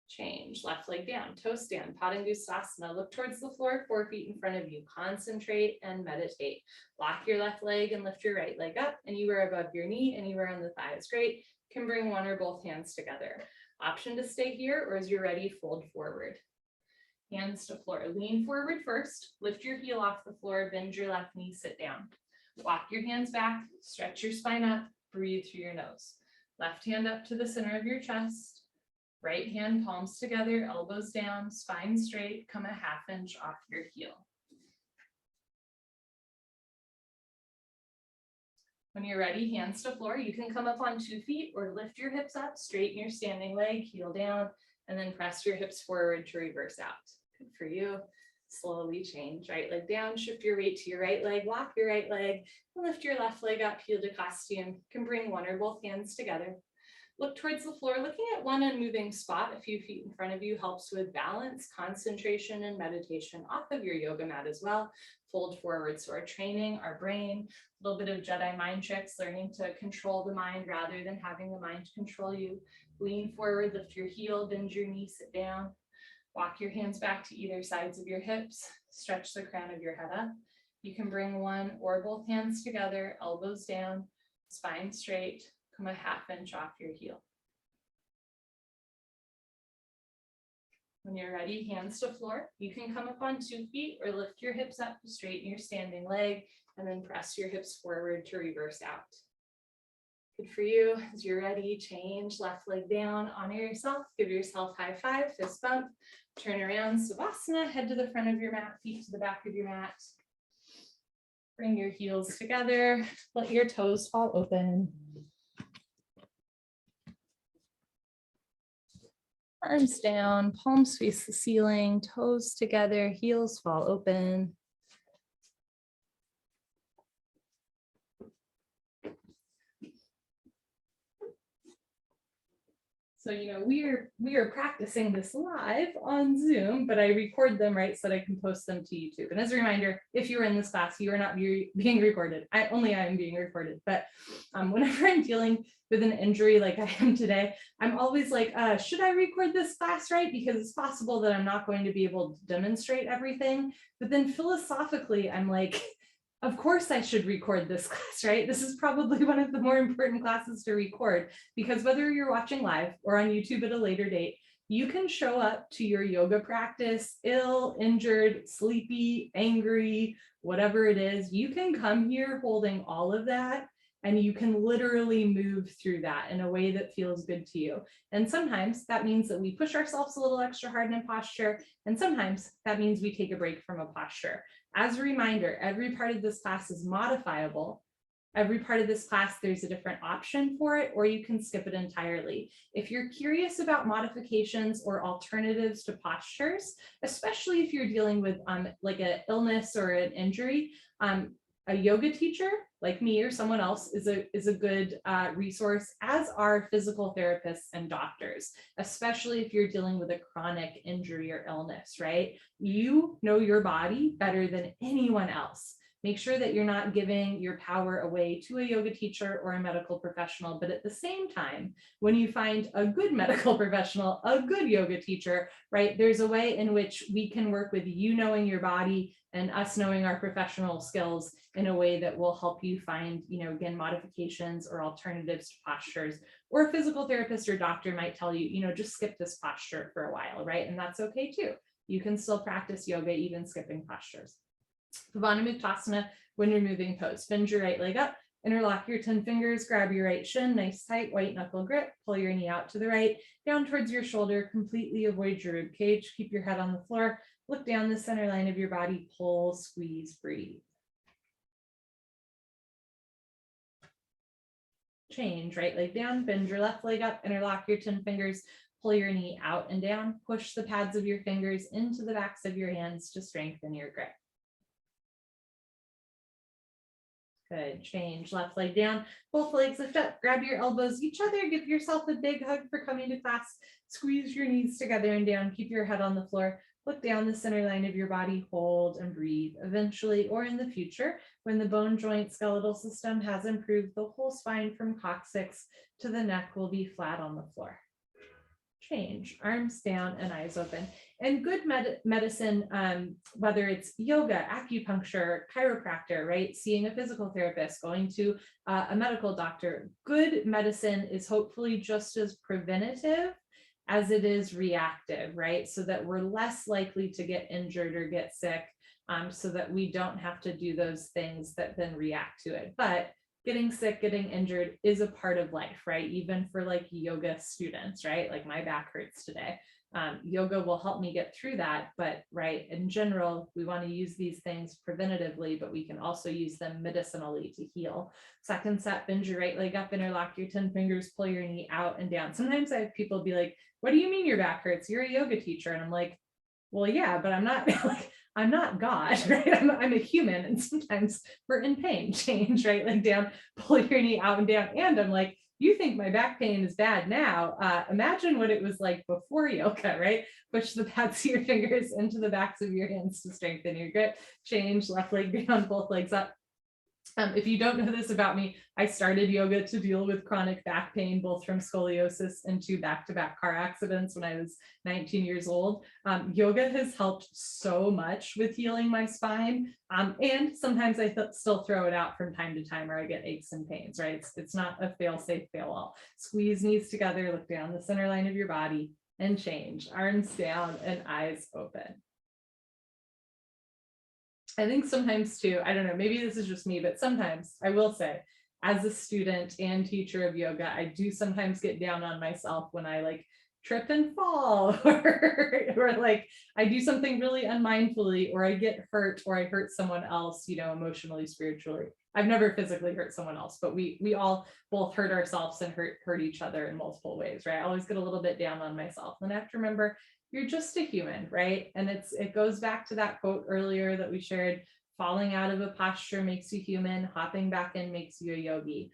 Change, left leg down, toe stand, Padastasana. Look towards the floor, 4 feet in front of you. Concentrate and meditate. Lock your left leg and lift your right leg up, anywhere above your knee, anywhere on the thigh is great. You can bring one or both hands together. Option to stay here, or as you're ready, fold forward. Hands to floor. Lean forward first. Lift your heel off the floor, bend your left knee, sit down. Walk your hands back, stretch your spine up, breathe through your nose. Left hand up to the center of your chest. Right hand palms together, elbows down, spine straight, come a half inch off your heel. When you're ready, hands to floor. You can come up on 2 feet or lift your hips up, straighten your standing leg, heel down, and then press your hips forward to reverse out. Good for you. Slowly change, right leg down, shift your weight to your right leg, lock your right leg, and lift your left leg up, heel to costume. You can bring one or both hands together. Look towards the floor, looking at one unmoving spot a few feet in front of you helps with balance, concentration, and meditation off of your yoga mat as well. Fold forward, so we're training our brain, a little bit of Jedi mind tricks, learning to control the mind rather than having the mind control you. Lean forward, lift your heel, bend your knee, sit down. Walk your hands back to either sides of your hips, stretch the crown of your head up. You can bring one or both hands together, elbows down, spine straight, come a half inch off your heel. When you're ready, hands to floor. You can come up on 2 feet or lift your hips up to straighten your standing leg and then press your hips forward to reverse out. Good for you. As you're ready, change left leg down, honor yourself, give yourself high five, fist bump, turn around, Savasana, head to the front of your mat, feet to the back of your mat. Bring your heels together, let your toes fall open. Arms down, palms face the ceiling, toes together, heels fall open. So, we are practicing this live on Zoom, but I record them, right, so that I can post them to YouTube. And as a reminder, if you're in this class, you are not being recorded. I am being recorded. But whenever I'm dealing with an injury like I am today, I'm always like, should I record this class, right? Because it's possible that I'm not going to be able to demonstrate everything. But then philosophically, I'm like, of course I should record this class, right? This is probably one of the more important classes to record, because whether you're watching live or on YouTube at a later date, you can show up to your yoga practice ill, injured, sleepy, angry, whatever it is. You can come here holding all of that, and you can literally move through that in a way that feels good to you. And sometimes that means that we push ourselves a little extra hard in posture, and sometimes that means we take a break from a posture. As a reminder, every part of this class is modifiable. Every part of this class, there's a different option for it, or you can skip it entirely. If you're curious about modifications or alternatives to postures, especially if you're dealing with like an illness or an injury, a yoga teacher like me or someone else is a good resource, as are physical therapists and doctors, especially if you're dealing with a chronic injury or illness, right? You know your body better than anyone else. Make sure that you're not giving your power away to a yoga teacher or a medical professional, but at the same time, when you find a good medical professional, a good yoga teacher, right, there's a way in which we can work with you knowing your body and us knowing our professional skills in a way that will help you find, again, modifications or alternatives to postures. Or a physical therapist or doctor might tell you, just skip this posture for a while, right? And that's okay too. You can still practice yoga even skipping postures. Padastasana, when you're moving pose, bend your right leg up, interlock your 10 fingers, grab your right shin, nice tight white knuckle grip, pull your knee out to the right, down towards your shoulder, completely avoid your rib cage, keep your head on the floor, look down the center line of your body, pull, squeeze, breathe. Change, right leg down, bend your left leg up, interlock your 10 fingers, pull your knee out and down, push the pads of your fingers into the backs of your hands to strengthen your grip. Good, change, left leg down, both legs lift up, grab your elbows each other, give yourself a big hug for coming to class, squeeze your knees together and down, keep your head on the floor, look down the center line of your body, hold and breathe. Eventually, or in the future, when the bone joint skeletal system has improved, the whole spine from coccyx to the neck will be flat on the floor. Change, arms down and eyes open. And good medicine, whether it's yoga, acupuncture, chiropractor, right? Seeing a physical therapist, going to a medical doctor, good medicine is hopefully just as preventative as it is reactive, right? So that we're less likely to get injured or get sick, so that we don't have to do those things that then react to it. But getting sick, getting injured is a part of life, right? Even for like yoga students, right? Like my back hurts today. Yoga will help me get through that, but right, in general, we want to use these things preventatively, but we can also use them medicinally to heal. Second set, bend your right leg up, interlock your 10 fingers, pull your knee out and down. Sometimes I have people be like, what do you mean your back hurts? You're a yoga teacher. And I'm like, well, yeah, but I'm not like, I'm not God, right? I'm a human, and sometimes we're in pain. Change, right leg down, pull your knee out and down. And I'm like, you think my back pain is bad now. Imagine what it was like before yoga, right? Push the pads of your fingers into the backs of your hands to strengthen your grip. Change, left leg down, both legs up. If you don't know this about me, I started yoga to deal with chronic back pain, both from scoliosis and 2 back-to-back car accidents when I was 19 years old. Yoga has helped so much with healing my spine. And sometimes I still throw it out from time to time, or I get aches and pains, right? It's not a fail-safe, fail-all. Squeeze knees together, look down the center line of your body and change. Arms down and eyes open. I think sometimes too, I don't know, maybe this is just me, but sometimes I will say, as a student and teacher of yoga, I do sometimes get down on myself when I like trip and fall, or like I do something really unmindfully, or I get hurt, or I hurt someone else, you know, emotionally, spiritually. I've never physically hurt someone else, but we all both hurt ourselves and hurt each other in multiple ways, right? I always get a little bit down on myself, and I have to remember, you're just a human, right? And it goes back to that quote earlier that we shared: falling out of a posture makes you human, hopping back in makes you a yogi.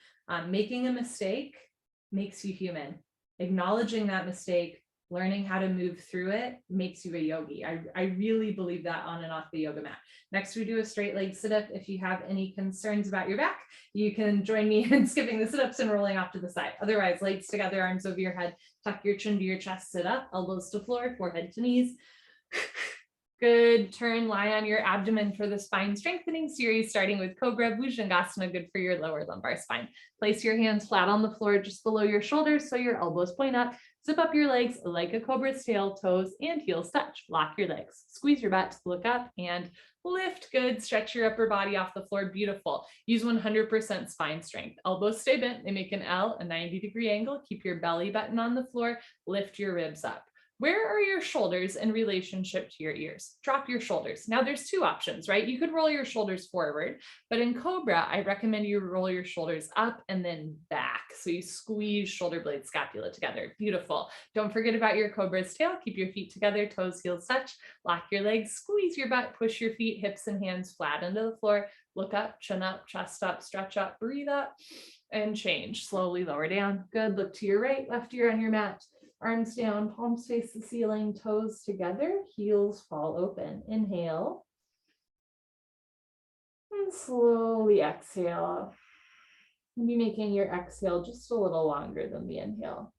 Making a mistake makes you human. Acknowledging that mistake, learning how to move through it makes you a yogi. I really believe that on and off the yoga mat. Next, we do a straight leg sit-up. If you have any concerns about your back, you can join me in skipping the sit-ups and rolling off to the side. Otherwise, legs together, arms over your head, tuck your chin to your chest, sit up, elbows to floor, forehead to knees. Good. Turn, lie on your abdomen for the spine strengthening series, starting with Cobra, Bhujangasana, good for your lower lumbar spine. Place your hands flat on the floor just below your shoulders so your elbows point up. Zip up your legs like a cobra's tail, toes and heels touch. Lock your legs. Squeeze your butt, look up and lift. Good. Stretch your upper body off the floor. Beautiful. Use 100% spine strength. Elbows stay bent. They make an L, a 90-degree angle. Keep your belly button on the floor. Lift your ribs up. Where are your shoulders in relationship to your ears? Drop your shoulders. Now there's 2 options, right? You could roll your shoulders forward, but in Cobra, I recommend you roll your shoulders up and then back. So you squeeze shoulder blade scapula together. Beautiful. Don't forget about your Cobra's tail. Keep your feet together, toes, heels touch. Lock your legs, squeeze your butt, push your feet, hips and hands flat into the floor. Look up, chin up, chest up, stretch up, breathe up, and change. Slowly lower down. Good. Look to your right, left ear on your mat. Arms down, palms face the ceiling, toes together, heels fall open. Inhale. And slowly exhale. Be making your exhale just a little longer than the inhale.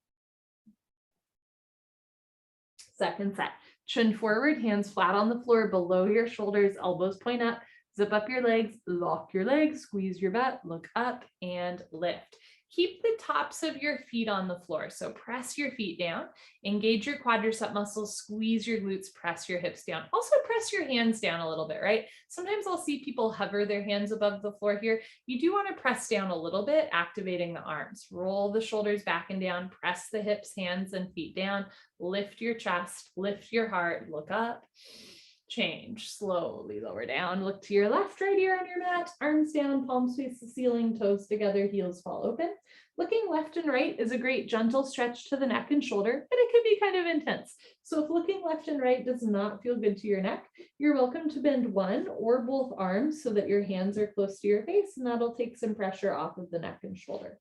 Second set. Chin forward, hands flat on the floor below your shoulders, elbows point up. Zip up your legs, lock your legs, squeeze your butt, look up and lift. Keep the tops of your feet on the floor. So press your feet down, engage your quadricep muscles, squeeze your glutes, press your hips down. Also press your hands down a little bit, right? Sometimes I'll see people hover their hands above the floor here. You do want to press down a little bit, activating the arms. Roll the shoulders back and down, press the hips, hands and feet down, lift your chest, lift your heart, look up. Change, slowly lower down, look to your left, right ear on your mat, arms down, palms face the ceiling, toes together, heels fall open. Looking left and right is a great gentle stretch to the neck and shoulder, but it could be kind of intense. So if looking left and right does not feel good to your neck, you're welcome to bend one or both arms so that your hands are close to your face, and that'll take some pressure off of the neck and shoulder.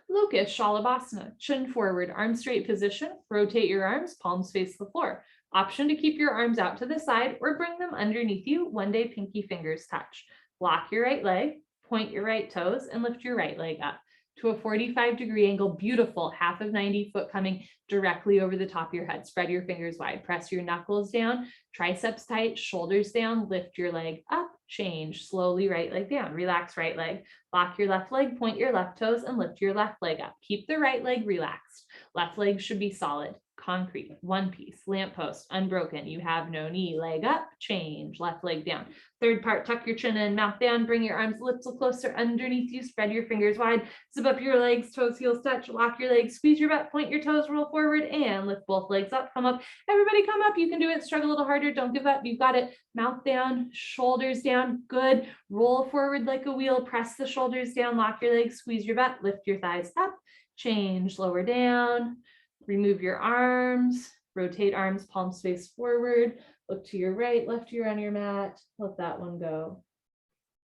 Locust, Shalabhasana, chin forward, arm straight position, rotate your arms, palms face the floor. Option to keep your arms out to the side or bring them underneath you. One day pinky fingers touch. Lock your right leg, point your right toes, and lift your right leg up to a 45-degree angle. Beautiful. Half of 90, foot coming directly over the top of your head. Spread your fingers wide. Press your knuckles down, triceps tight, shoulders down, lift your leg up, change. Slowly right leg down. Relax right leg. Lock your left leg, point your left toes, and lift your left leg up. Keep the right leg relaxed. Left leg should be solid. Concrete, one piece, lamppost, unbroken. You have no knee, leg up, change, left leg down. Third part, tuck your chin in, mouth down, bring your arms, lips closer underneath you, spread your fingers wide, zip up your legs, toes, heels touch, lock your legs, squeeze your butt, point your toes, roll forward, and lift both legs up, come up. Everybody come up, you can do it, struggle a little harder, don't give up, you've got it. Mouth down, shoulders down, good. Roll forward like a wheel, press the shoulders down, lock your legs, squeeze your butt, lift your thighs up, change, lower down. Remove your arms, rotate arms, palms face forward, look to your right, left ear on your mat, let that one go.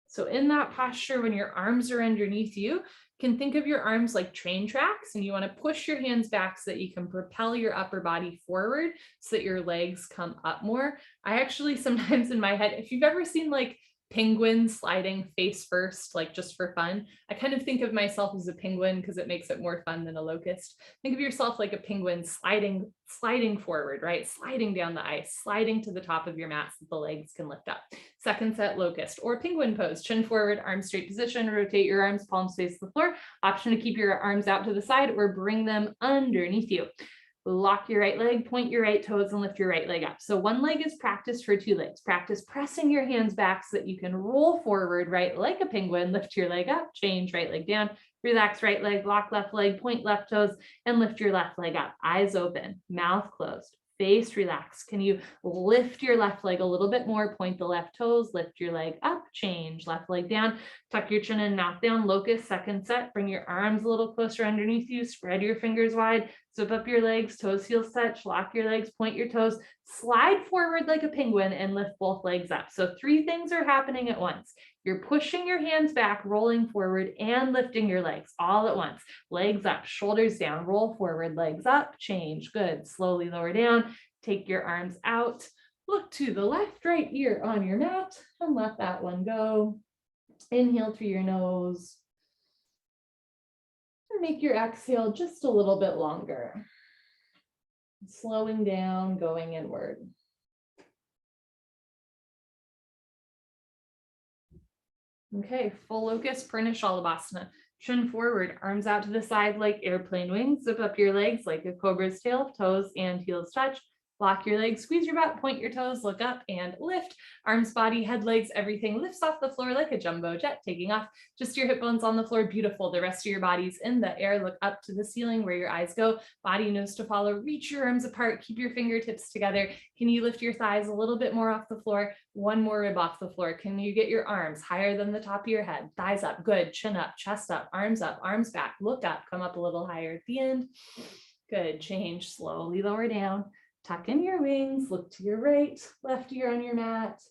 So in that posture, when your arms are underneath you, you can think of your arms like train tracks, and you want to push your hands back so that you can propel your upper body forward so that your legs come up more. I actually sometimes in my head, if you've ever seen like penguin sliding face first, like just for fun. I kind of think of myself as a penguin because it makes it more fun than a locust. Think of yourself like a penguin sliding forward, right? Sliding down the ice, sliding to the top of your mat so the legs can lift up. Second set, locust or penguin pose, chin forward, arms straight position, rotate your arms, palms face the floor. Option to keep your arms out to the side or bring them underneath you. Lock your right leg, point your right toes, and lift your right leg up. So one leg is practice for two legs. Practice pressing your hands back so that you can roll forward, right, like a penguin. Lift your leg up, change right leg down, relax right leg, lock left leg, point left toes, and lift your left leg up. Eyes open, mouth closed, face relaxed. Can you lift your left leg a little bit more? Point the left toes, lift your leg up, change left leg down, tuck your chin and mouth down. Locust, second set. Bring your arms a little closer underneath you, spread your fingers wide, zip up your legs, toes, heels touch, lock your legs, point your toes, slide forward like a penguin and lift both legs up. So 3 things are happening at once. You're pushing your hands back, rolling forward, and lifting your legs all at once. Legs up, shoulders down, roll forward, legs up, change. Good. Slowly lower down. Take your arms out. Look to the left, right ear on your mat and let that one go. Inhale through your nose. And make your exhale just a little bit longer. Slowing down, going inward. Okay, full locust, Pranayama. Chin forward, arms out to the side like airplane wings. Zip up your legs like a cobra's tail, toes and heels touch. Lock your legs, squeeze your butt, point your toes, look up and lift. Arms, body, head, legs, everything lifts off the floor like a jumbo jet taking off. Just your hip bones on the floor, beautiful. The rest of your body's in the air. Look up to the ceiling where your eyes go. Body nose to follow. Reach your arms apart. Keep your fingertips together. Can you lift your thighs a little bit more off the floor? One more rib off the floor. Can you get your arms higher than the top of your head? Thighs up, good. Chin up, chest up, arms back. Look up, come up a little higher at the end. Good, change, slowly lower down. Tuck in your wings, look to your right, left ear on your mat.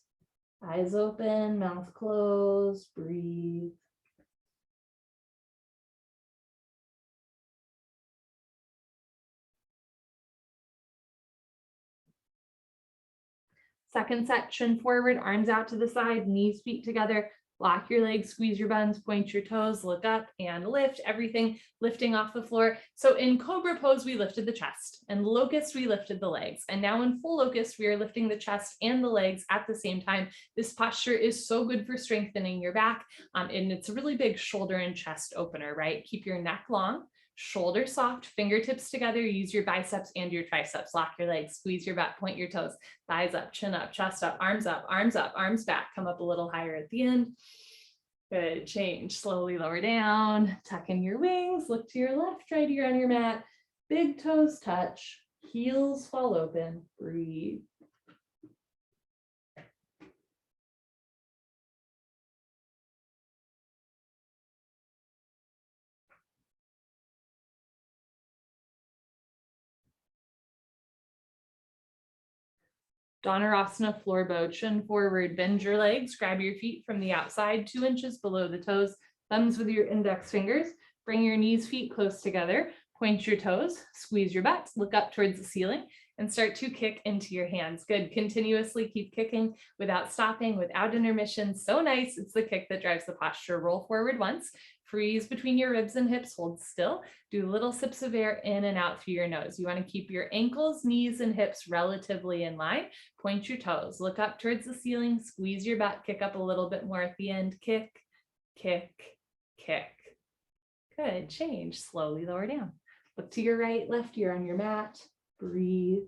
Eyes open, mouth closed, breathe. Second set, chin forward, arms out to the side, knees, feet together. Lock your legs, squeeze your buns, point your toes, look up and lift, everything lifting off the floor. So in Cobra pose, we lifted the chest, and locust, we lifted the legs. And now in full locust, we are lifting the chest and the legs at the same time. This posture is so good for strengthening your back. And it's a really big shoulder and chest opener, right? Keep your neck long, shoulder soft, fingertips together, use your biceps and your triceps, lock your legs, squeeze your butt, point your toes, thighs up, chin up, chest up, arms back, come up a little higher at the end. Good, change, slowly lower down, tuck in your wings, look to your left, right ear on your mat, big toes touch, heels fall open, breathe. Dhanurasana floor bow, chin forward, bend your legs, grab your feet from the outside, 2 inches below the toes, thumbs with your index fingers, bring your knees, feet close together, point your toes, squeeze your butts, look up towards the ceiling, and start to kick into your hands. Good, continuously keep kicking without stopping, without intermission. So nice, it's the kick that drives the posture. Roll forward once, freeze between your ribs and hips, hold still, do little sips of air in and out through your nose. You want to keep your ankles, knees, and hips relatively in line. Point your toes, look up towards the ceiling, squeeze your butt, kick up a little bit more at the end, kick, kick, kick. Good, change, slowly lower down. Look to your right, left ear on your mat, breathe.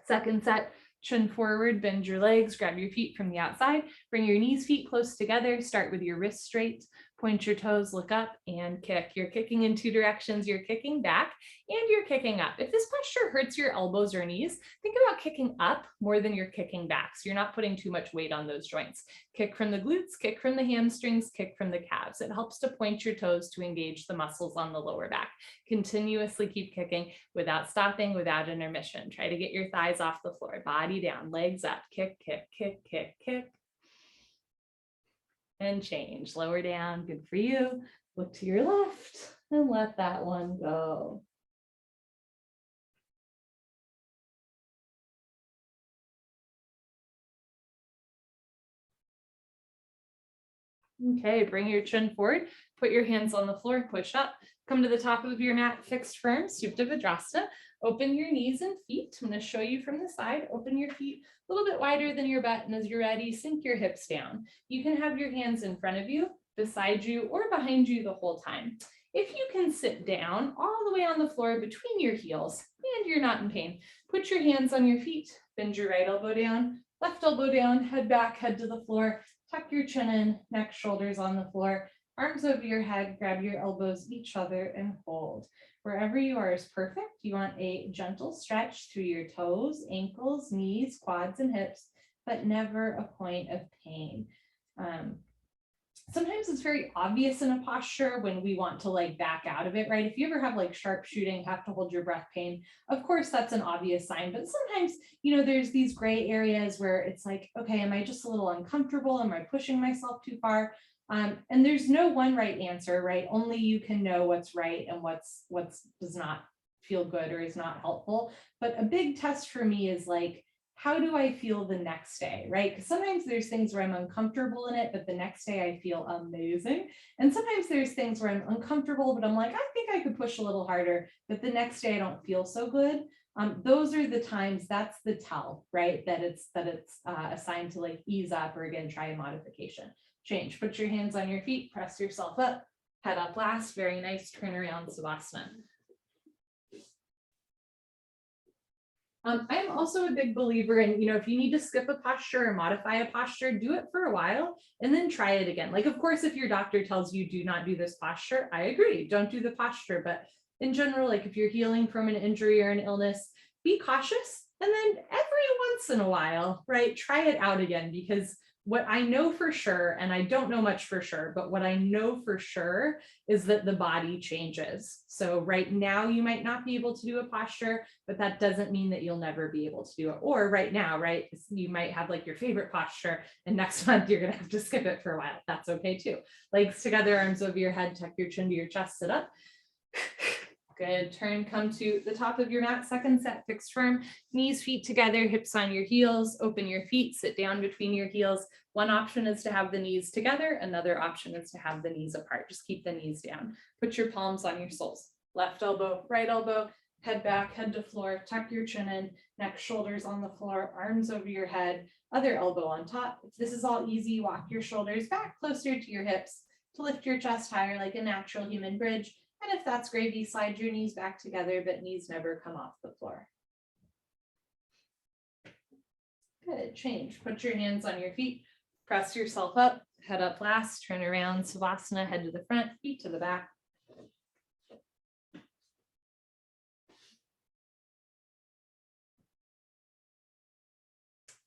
Second set, chin forward, bend your legs, grab your feet from the outside, bring your knees, feet close together, start with your wrists straight, point your toes, look up and kick. You're kicking in 2 directions, you're kicking back and you're kicking up. If this posture hurts your elbows or knees, think about kicking up more than you're kicking back. So you're not putting too much weight on those joints. Kick from the glutes, kick from the hamstrings, kick from the calves. It helps to point your toes to engage the muscles on the lower back. Continuously keep kicking without stopping, without intermission. Try to get your thighs off the floor, body down, legs up, kick, kick, kick, kick, kick. And change, lower down, good for you. Look to your left and let that one go. Okay, bring your chin forward, put your hands on the floor, push up, come to the top of your mat, fixed firm, Supta Padastasana. Open your knees and feet. I'm going to show you from the side. Open your feet a little bit wider than your butt, and as you're ready, sink your hips down. You can have your hands in front of you, beside you, or behind you the whole time. If you can sit down all the way on the floor between your heels and you're not in pain, put your hands on your feet, bend your right elbow down, left elbow down, head back, head to the floor, tuck your chin in, neck, shoulders on the floor, arms over your head, grab your elbows each other and hold. Wherever you are is perfect. You want a gentle stretch through your toes, ankles, knees, quads, and hips, but never a point of pain. Sometimes it's very obvious in a posture when we want to like back out of it, right? If you ever have like sharpshooting, have to hold your breath pain, of course, that's an obvious sign. But sometimes, there's these gray areas where it's like, okay, am I just a little uncomfortable? Am I pushing myself too far? And there's no one right answer, right? Only you can know what's right and what's does not feel good or is not helpful. But a big test for me is like, how do I feel the next day, right? Because sometimes there's things where I'm uncomfortable in it, but the next day I feel amazing. And sometimes there's things where I'm uncomfortable, but I'm like, I think I could push a little harder, but the next day I don't feel so good. Those are the times, that's the tell, right? That it's a sign to like ease up or again, try a modification. Change, put your hands on your feet, press yourself up, head up last, very nice, turn around Savasana. I'm also a big believer in, if you need to skip a posture or modify a posture, do it for a while and then try it again. Like, of course, if your doctor tells you do not do this posture, I agree, don't do the posture. But in general, like if you're healing from an injury or an illness, be cautious. And then every once in a while, right, try it out again, because what I know for sure, and I don't know much for sure, but what I know for sure is that the body changes. So right now you might not be able to do a posture, but that doesn't mean that you'll never be able to do it. Or right now, right, you might have like your favorite posture and next month you're going to have to skip it for a while. That's okay too. Legs together, arms over your head, tuck your chin to your chest, sit up. Good, turn, come to the top of your mat, second set, fixed firm, knees, feet together, hips on your heels, open your feet, sit down between your heels. One option is to have the knees together, another option is to have the knees apart. Just keep the knees down. Put your palms on your soles. Left elbow, right elbow, head back, head to floor, tuck your chin in, neck, shoulders on the floor, arms over your head, other elbow on top. If this is all easy, walk your shoulders back closer to your hips to lift your chest higher like a natural human bridge. And if that's gravy, slide your knees back together, but knees never come off the floor. Good, change. Put your hands on your feet, press yourself up, head up last, turn around, Savasana, head to the front, feet to the back.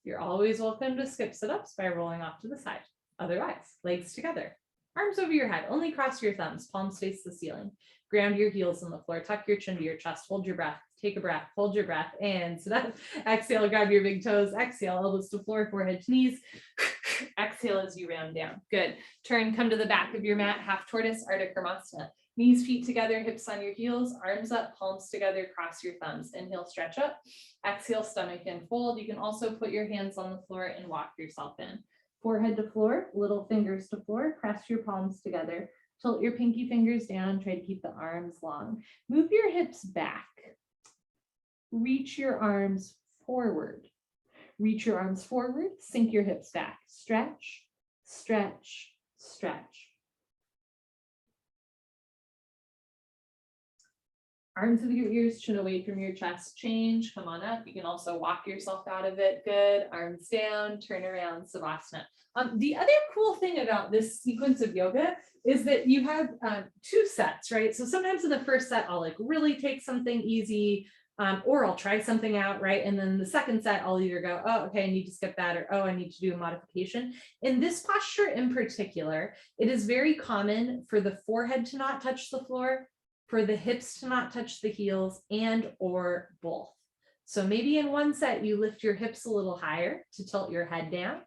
You're always welcome to skip sit-ups by rolling off to the side. Otherwise, legs together. Arms over your head, only cross your thumbs, palms face the ceiling. Ground your heels on the floor, tuck your chin to your chest, hold your breath, take a breath, hold your breath, and sit up. Exhale, grab your big toes, exhale, elbows to floor, forehead to knees. Exhale as you round down. Good. Turn, come to the back of your mat, half tortoise, Ardha Karmasana. Knees, feet together, hips on your heels, arms up, palms together, cross your thumbs. Inhale, stretch up. Exhale, stomach in, fold. You can also put your hands on the floor and walk yourself in. Forehead to floor, little fingers to floor, press your palms together. Tilt your pinky fingers down, try to keep the arms long. Move your hips back. Reach your arms forward. Reach your arms forward, sink your hips back. Stretch, stretch, stretch. Arms with your ears, chin away from your chest, change, come on up. You can also walk yourself out of it. Good, arms down, turn around, Savasana. The other cool thing about this sequence of yoga is that you have 2 sets, right? So sometimes in the first set, I'll like really take something easy, or I'll try something out, right? And then the second set, I'll either go, oh, okay, I need to skip that, or oh, I need to do a modification. In this posture in particular, it is very common for the forehead to not touch the floor, for the hips to not touch the heels, and or both. So maybe in one set, you lift your hips a little higher to tilt your head down.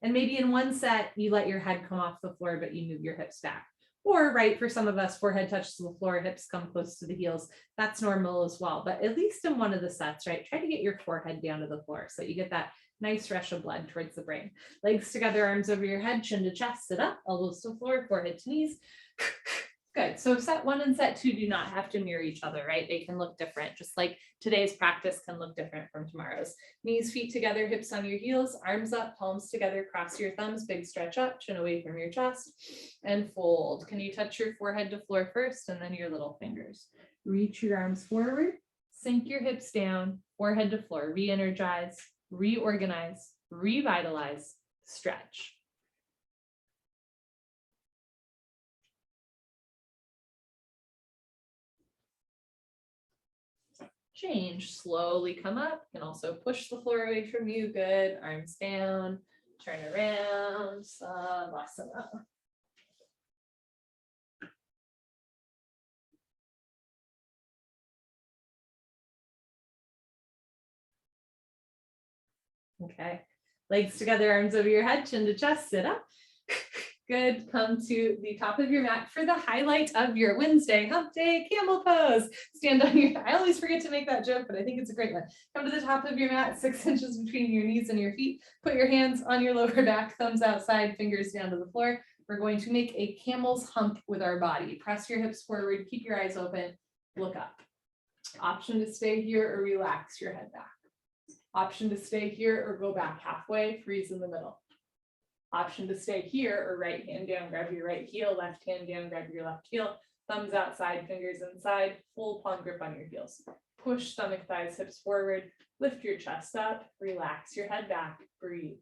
And maybe in one set, you let your head come off the floor, but you move your hips back. Or right, for some of us, forehead touches the floor, hips come close to the heels. That's normal as well. But at least in one of the sets, right, try to get your forehead down to the floor so that you get that nice rush of blood towards the brain. Legs together, arms over your head, chin to chest, sit up, elbows to floor, forehead to knees. Good. So set 1 and set 2 do not have to mirror each other, right? They can look different, just like today's practice can look different from tomorrow's. Knees, feet together, hips on your heels, arms up, palms together, cross your thumbs, big stretch up, chin away from your chest, and fold. Can you touch your forehead to floor first and then your little fingers? Reach your arms forward, sink your hips down, forehead to floor, re-energize, reorganize, revitalize, stretch. Change, slowly come up. You can also push the floor away from you. Good, arms down, turn around, Savasana. Okay, legs together, arms over your head, chin to chest, sit up. Good, come to the top of your mat for the highlight of your Wednesday hump day, camel pose. Stand on your, I always forget to make that joke, but I think it's a great one. Come to the top of your mat, 6 inches between your knees and your feet. Put your hands on your lower back, thumbs outside, fingers down to the floor. We're going to make a camel's hump with our body. Press your hips forward, keep your eyes open, look up. Option to stay here or relax your head back. Option to stay here or go back halfway, freeze in the middle. Option to stay here or right hand down, grab your right heel, left hand down, grab your left heel, thumbs outside, fingers inside, full palm grip on your heels. Push stomach, thighs, hips forward, lift your chest up, relax your head back, breathe.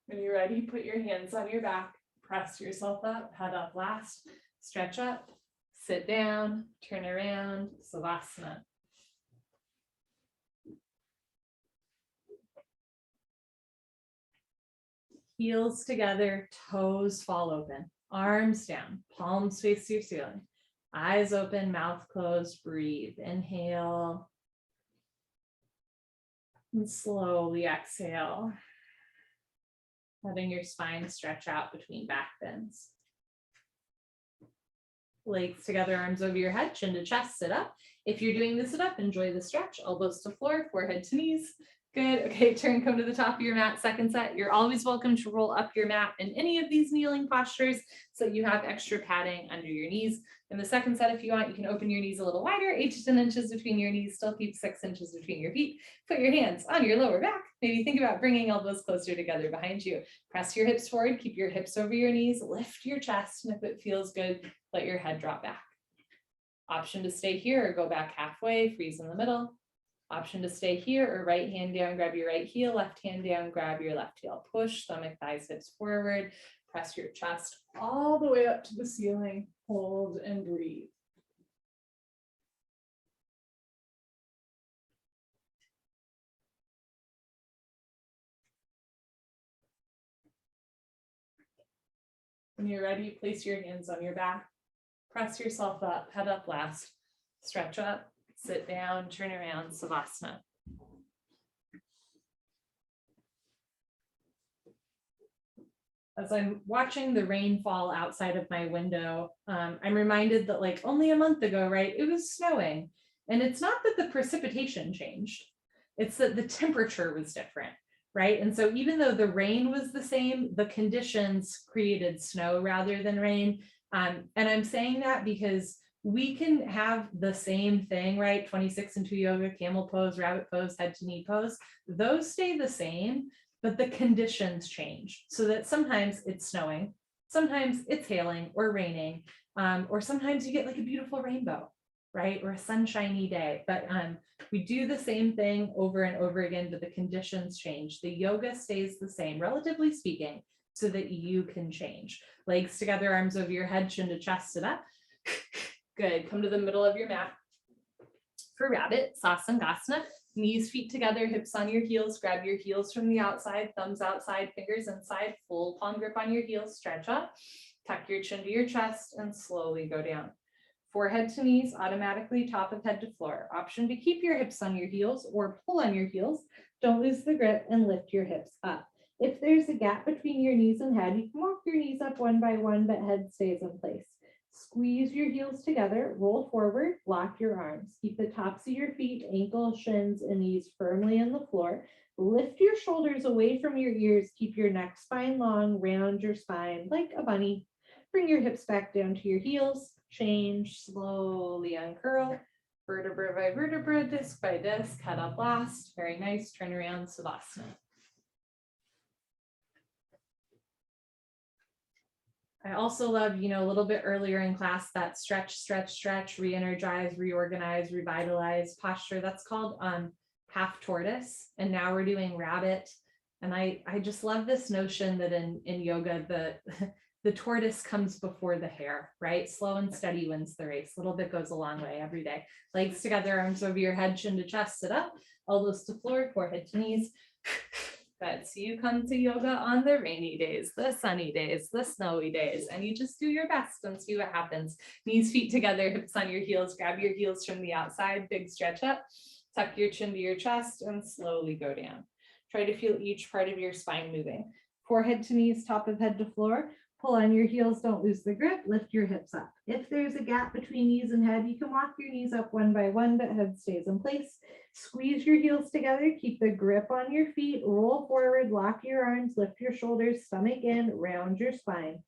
When you're ready, put your hands on your back, press yourself up, head up last, stretch up, sit down, turn around, Savasana. Heels together, toes fall open, arms down, palms face your ceiling, eyes open, mouth closed, breathe. Inhale. And slowly exhale. Letting your spine stretch out between back bends. Legs together, arms over your head, chin to chest, sit up. If you're doing the sit up, enjoy the stretch, elbows to floor, forehead to knees. Good. Okay, turn, come to the top of your mat, second set. You're always welcome to roll up your mat in any of these kneeling postures so you have extra padding under your knees. In the second set, if you want, you can open your knees a little wider, 8 to 10 inches between your knees, still keep 6 inches between your feet. Put your hands on your lower back. Maybe think about bringing elbows closer together behind you. Press your hips forward, keep your hips over your knees, lift your chest, and if it feels good, let your head drop back. Option to stay here or go back halfway, freeze in the middle. Option to stay here or right hand down, grab your right heel, left hand down, grab your left heel. Push, stomach, thighs, hips forward. Press your chest all the way up to the ceiling. Hold and breathe. When you're ready, place your hands on your back. Press yourself up, head up last. Stretch up, sit down, turn around, Savasana. As I'm watching the rain fall outside of my window, I'm reminded that like only a month ago, right, it was snowing. And it's not that the precipitation changed, it's that the temperature was different, right? And so even though the rain was the same, the conditions created snow rather than rain. And I'm saying that because we can have the same thing, right? 26 and 2 yoga, camel pose, rabbit pose, head to knee pose. Those stay the same, but the conditions change so that sometimes it's snowing, sometimes it's hailing or raining, or sometimes you get like a beautiful rainbow, right? Or a sunshiny day, but we do the same thing over and over again, but the conditions change. The yoga stays the same, relatively speaking, so that you can change. Legs together, arms over your head, chin to chest, sit up. Good, come to the middle of your mat. For rabbit, Sasangasana. Knees, feet together, hips on your heels, grab your heels from the outside, thumbs outside, fingers inside, full palm grip on your heels, stretch up, tuck your chin to your chest and slowly go down. Forehead to knees, automatically top of head to floor. Option to keep your hips on your heels or pull on your heels. Don't lose the grip and lift your hips up. If there's a gap between your knees and head, you can walk your knees up one by one, but head stays in place. Squeeze your heels together, roll forward, lock your arms. Keep the tops of your feet, ankles, shins, and knees firmly in the floor. Lift your shoulders away from your ears. Keep your neck spine long, round your spine like a bunny. Bring your hips back down to your heels. Change, slowly uncurl. Vertebra by vertebra, disc by disc, head up last. Very nice, turn around, Savasana. I also love, a little bit earlier in class, that stretch, stretch, stretch, re-energize, reorganize, revitalize posture. That's called half tortoise. And now we're doing rabbit. And I just love this notion that in yoga, the tortoise comes before the hare, right? Slow and steady wins the race. A little bit goes a long way every day. Legs together, arms over your head, chin to chest, sit up, elbows to floor, forehead to knees. Good. So you come to yoga on the rainy days, the sunny days, the snowy days, and you just do your best and see what happens. Knees, feet together, hips on your heels, grab your heels from the outside, big stretch up, tuck your chin to your chest and slowly go down. Try to feel each part of your spine moving. Forehead to knees, top of head to floor. Pull on your heels, don't lose the grip, lift your hips up. If there's a gap between knees and head, you can walk your knees up one by one, but head stays in place. Squeeze your heels together, keep the grip on your feet, roll forward, lock your arms, lift your shoulders, stomach in, round your spine.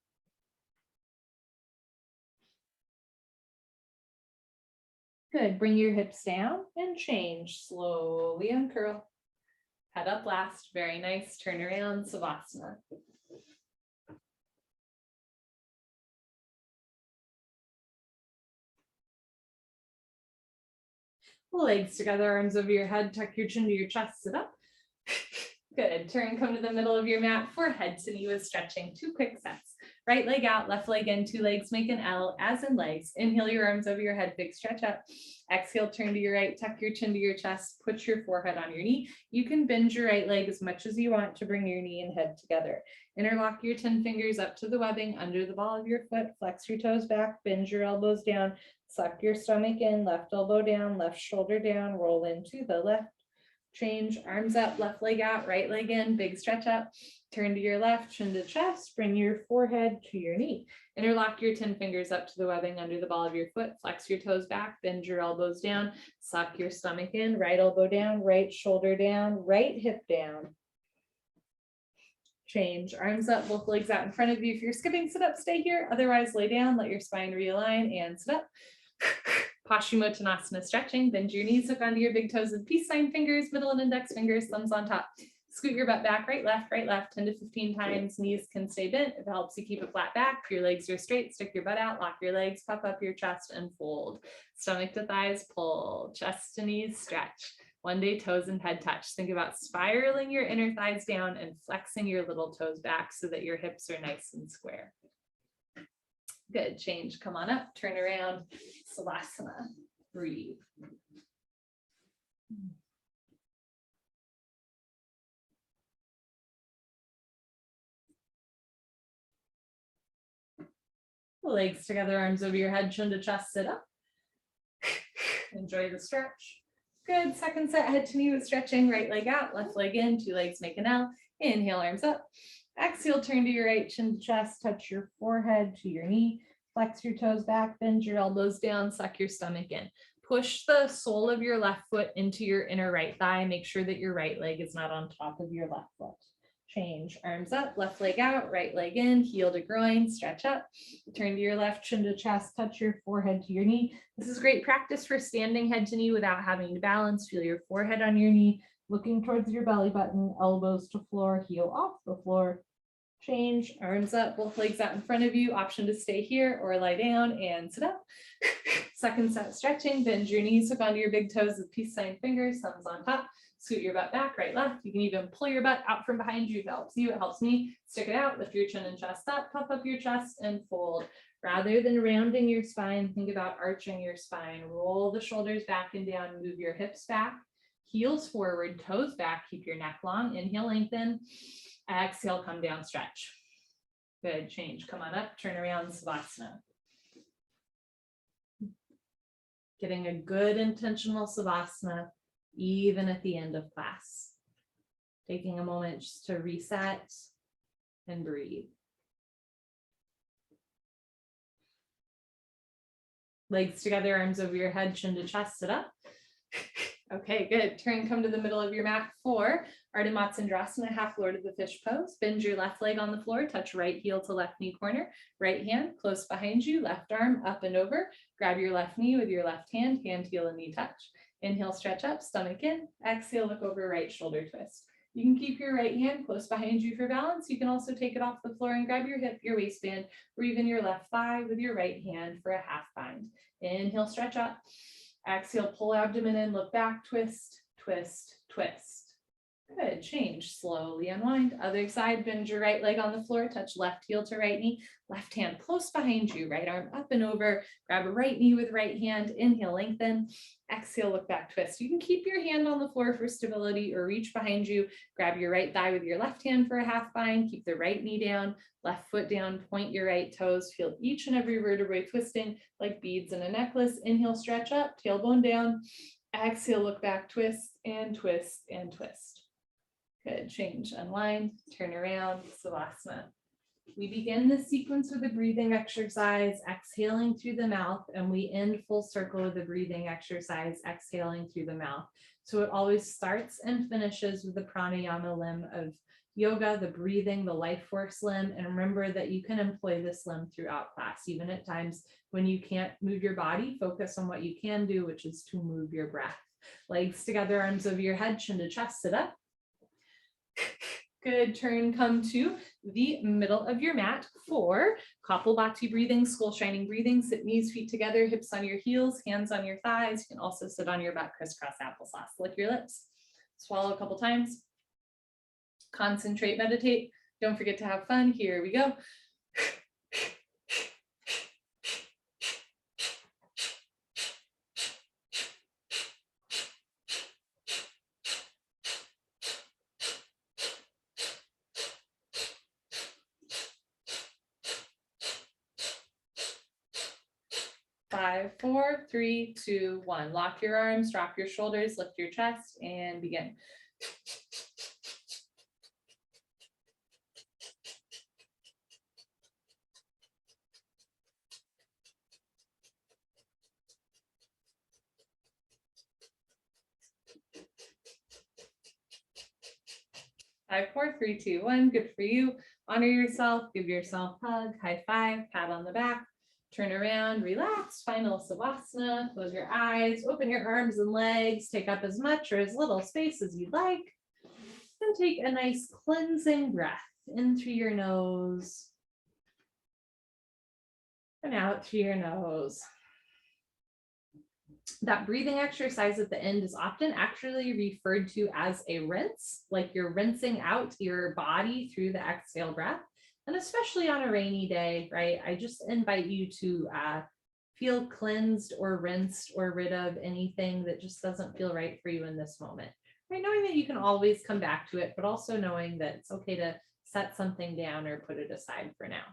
Good, bring your hips down and change, slowly uncurl. Head up last, very nice, turn around, Savasana. Legs together, arms over your head, tuck your chin to your chest, sit up. Good, turn, come to the middle of your mat, forehead to knee with stretching, 2 quick sets. Right leg out, left leg in, 2 legs make an L, as in legs. Inhale your arms over your head, big stretch up. Exhale, turn to your right, tuck your chin to your chest, put your forehead on your knee. You can bend your right leg as much as you want to bring your knee and head together. Interlock your 10 fingers up to the webbing under the ball of your foot, flex your toes back, bend your elbows down, suck your stomach in, left elbow down, left shoulder down, roll into the left. Change, arms up, left leg out, right leg in, big stretch up. Turn to your left, chin to chest, bring your forehead to your knee. Interlock your 10 fingers up to the webbing under the ball of your foot, flex your toes back, bend your elbows down, suck your stomach in, right elbow down, right shoulder down, right hip down. Change, arms up, both legs out in front of you. If you're skipping, sit up, stay here. Otherwise, lay down, let your spine realign and sit up. Paschimottanasana stretching, bend your knees, hook onto your big toes with peace sign fingers, middle and index fingers, thumbs on top. Scoot your butt back, right, left, 10 to 15 times. Knees can stay bent. If it helps you keep it flat back, your legs are straight, stick your butt out, lock your legs, puff up your chest and fold. Stomach to thighs, pull, chest to knees, stretch. One day toes and head touch. Think about spiraling your inner thighs down and flexing your little toes back so that your hips are nice and square. Good, change, come on up, turn around, Savasana, breathe. Legs together, arms over your head, chin to chest, sit up. Enjoy the stretch. Good, second set, head to knee with stretching, right leg out, left leg in, 2 legs make an L. Inhale, arms up. Exhale, turn to your right, chin to chest, touch your forehead to your knee, flex your toes back, bend your elbows down, suck your stomach in. Push the sole of your left foot into your inner right thigh. Make sure that your right leg is not on top of your left foot. Change, arms up, left leg out, right leg in, heel to groin, stretch up. Turn to your left, chin to chest, touch your forehead to your knee. This is great practice for standing head to knee without having to balance. Feel your forehead on your knee, looking towards your belly button, elbows to floor, heel off the floor. Change, arms up, both legs out in front of you. Option to stay here or lie down and sit up. Second set, stretching, bend your knees, hook onto your big toes with peace sign fingers, thumbs on top. Scoot your butt back, right, left. You can even pull your butt out from behind you. If it helps you, it helps me. Stick it out, lift your chin and chest up, puff up your chest and fold. Rather than rounding your spine, think about arching your spine. Roll the shoulders back and down, move your hips back, heels forward, toes back, keep your neck long. Inhale, lengthen. Exhale, come down, stretch. Good, change, come on up, turn around, Savasana. Getting a good intentional Savasana, even at the end of class. Taking a moment just to reset and breathe. Legs together, arms over your head, chin to chest, sit up. Okay, good. Turn, come to the middle of your mat for Ardha Matsyendrasana, half Lord of the Fish pose. Bend your left leg on the floor, touch right heel to left knee corner, right hand close behind you, left arm up and over. Grab your left knee with your left hand, hand, heel, and knee touch. Inhale, stretch up, stomach in. Exhale, look over, right shoulder twist. You can keep your right hand close behind you for balance. You can also take it off the floor and grab your hip, your waistband, or even your left thigh with your right hand for a half bind. Inhale, stretch up. Exhale, pull abdomen in, look back, twist, twist, twist. Good, change, slowly unwind. Other side, bend your right leg on the floor, touch left heel to right knee, left hand close behind you, right arm up and over, grab a right knee with right hand, inhale, lengthen, exhale, look back, twist. You can keep your hand on the floor for stability or reach behind you, grab your right thigh with your left hand for a half bind, keep the right knee down, left foot down, point your right toes, feel each and every vertebrae twisting like beads in a necklace. Inhale, stretch up, tailbone down, exhale, look back, twist and twist and twist. Good, change, unwind, turn around, Savasana. We begin this sequence with a breathing exercise, exhaling through the mouth, and we end full circle with a breathing exercise, exhaling through the mouth. So it always starts and finishes with the pranayama limb of yoga, the breathing, the life force limb. And remember that you can employ this limb throughout class, even at times when you can't move your body, focus on what you can do, which is to move your breath. Legs together, arms over your head, chin to chest, sit up. Good, turn, come to the middle of your mat for Kapalbhati breathing, skull shining breathing. Sit knees, feet together, hips on your heels, hands on your thighs. You can also sit on your back, crisscross applesauce. Lick your lips, swallow a couple times. Concentrate, meditate. Don't forget to have fun. Here we go. 5, 4, 3, 2, 1. Lock your arms, drop your shoulders, lift your chest, and begin. Five, 4, 3, 2, 1. Good for you. Honor yourself, give yourself a hug, high five, pat on the back. Turn around, relax, final Savasana, close your eyes, open your arms and legs, take up as much or as little space as you'd like, and take a nice cleansing breath in through your nose and out through your nose. That breathing exercise at the end is often actually referred to as a rinse, like you're rinsing out your body through the exhale breath. And especially on a rainy day, right? I just invite you to feel cleansed or rinsed or rid of anything that just doesn't feel right for you in this moment. Right? Knowing that you can always come back to it, but also knowing that it's okay to set something down or put it aside for now.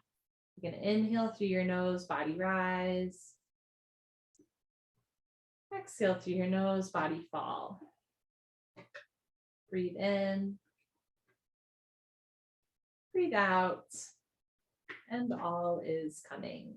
You can inhale through your nose, body rise. Exhale through your nose, body fall. Breathe in. Breathe out, and all is coming.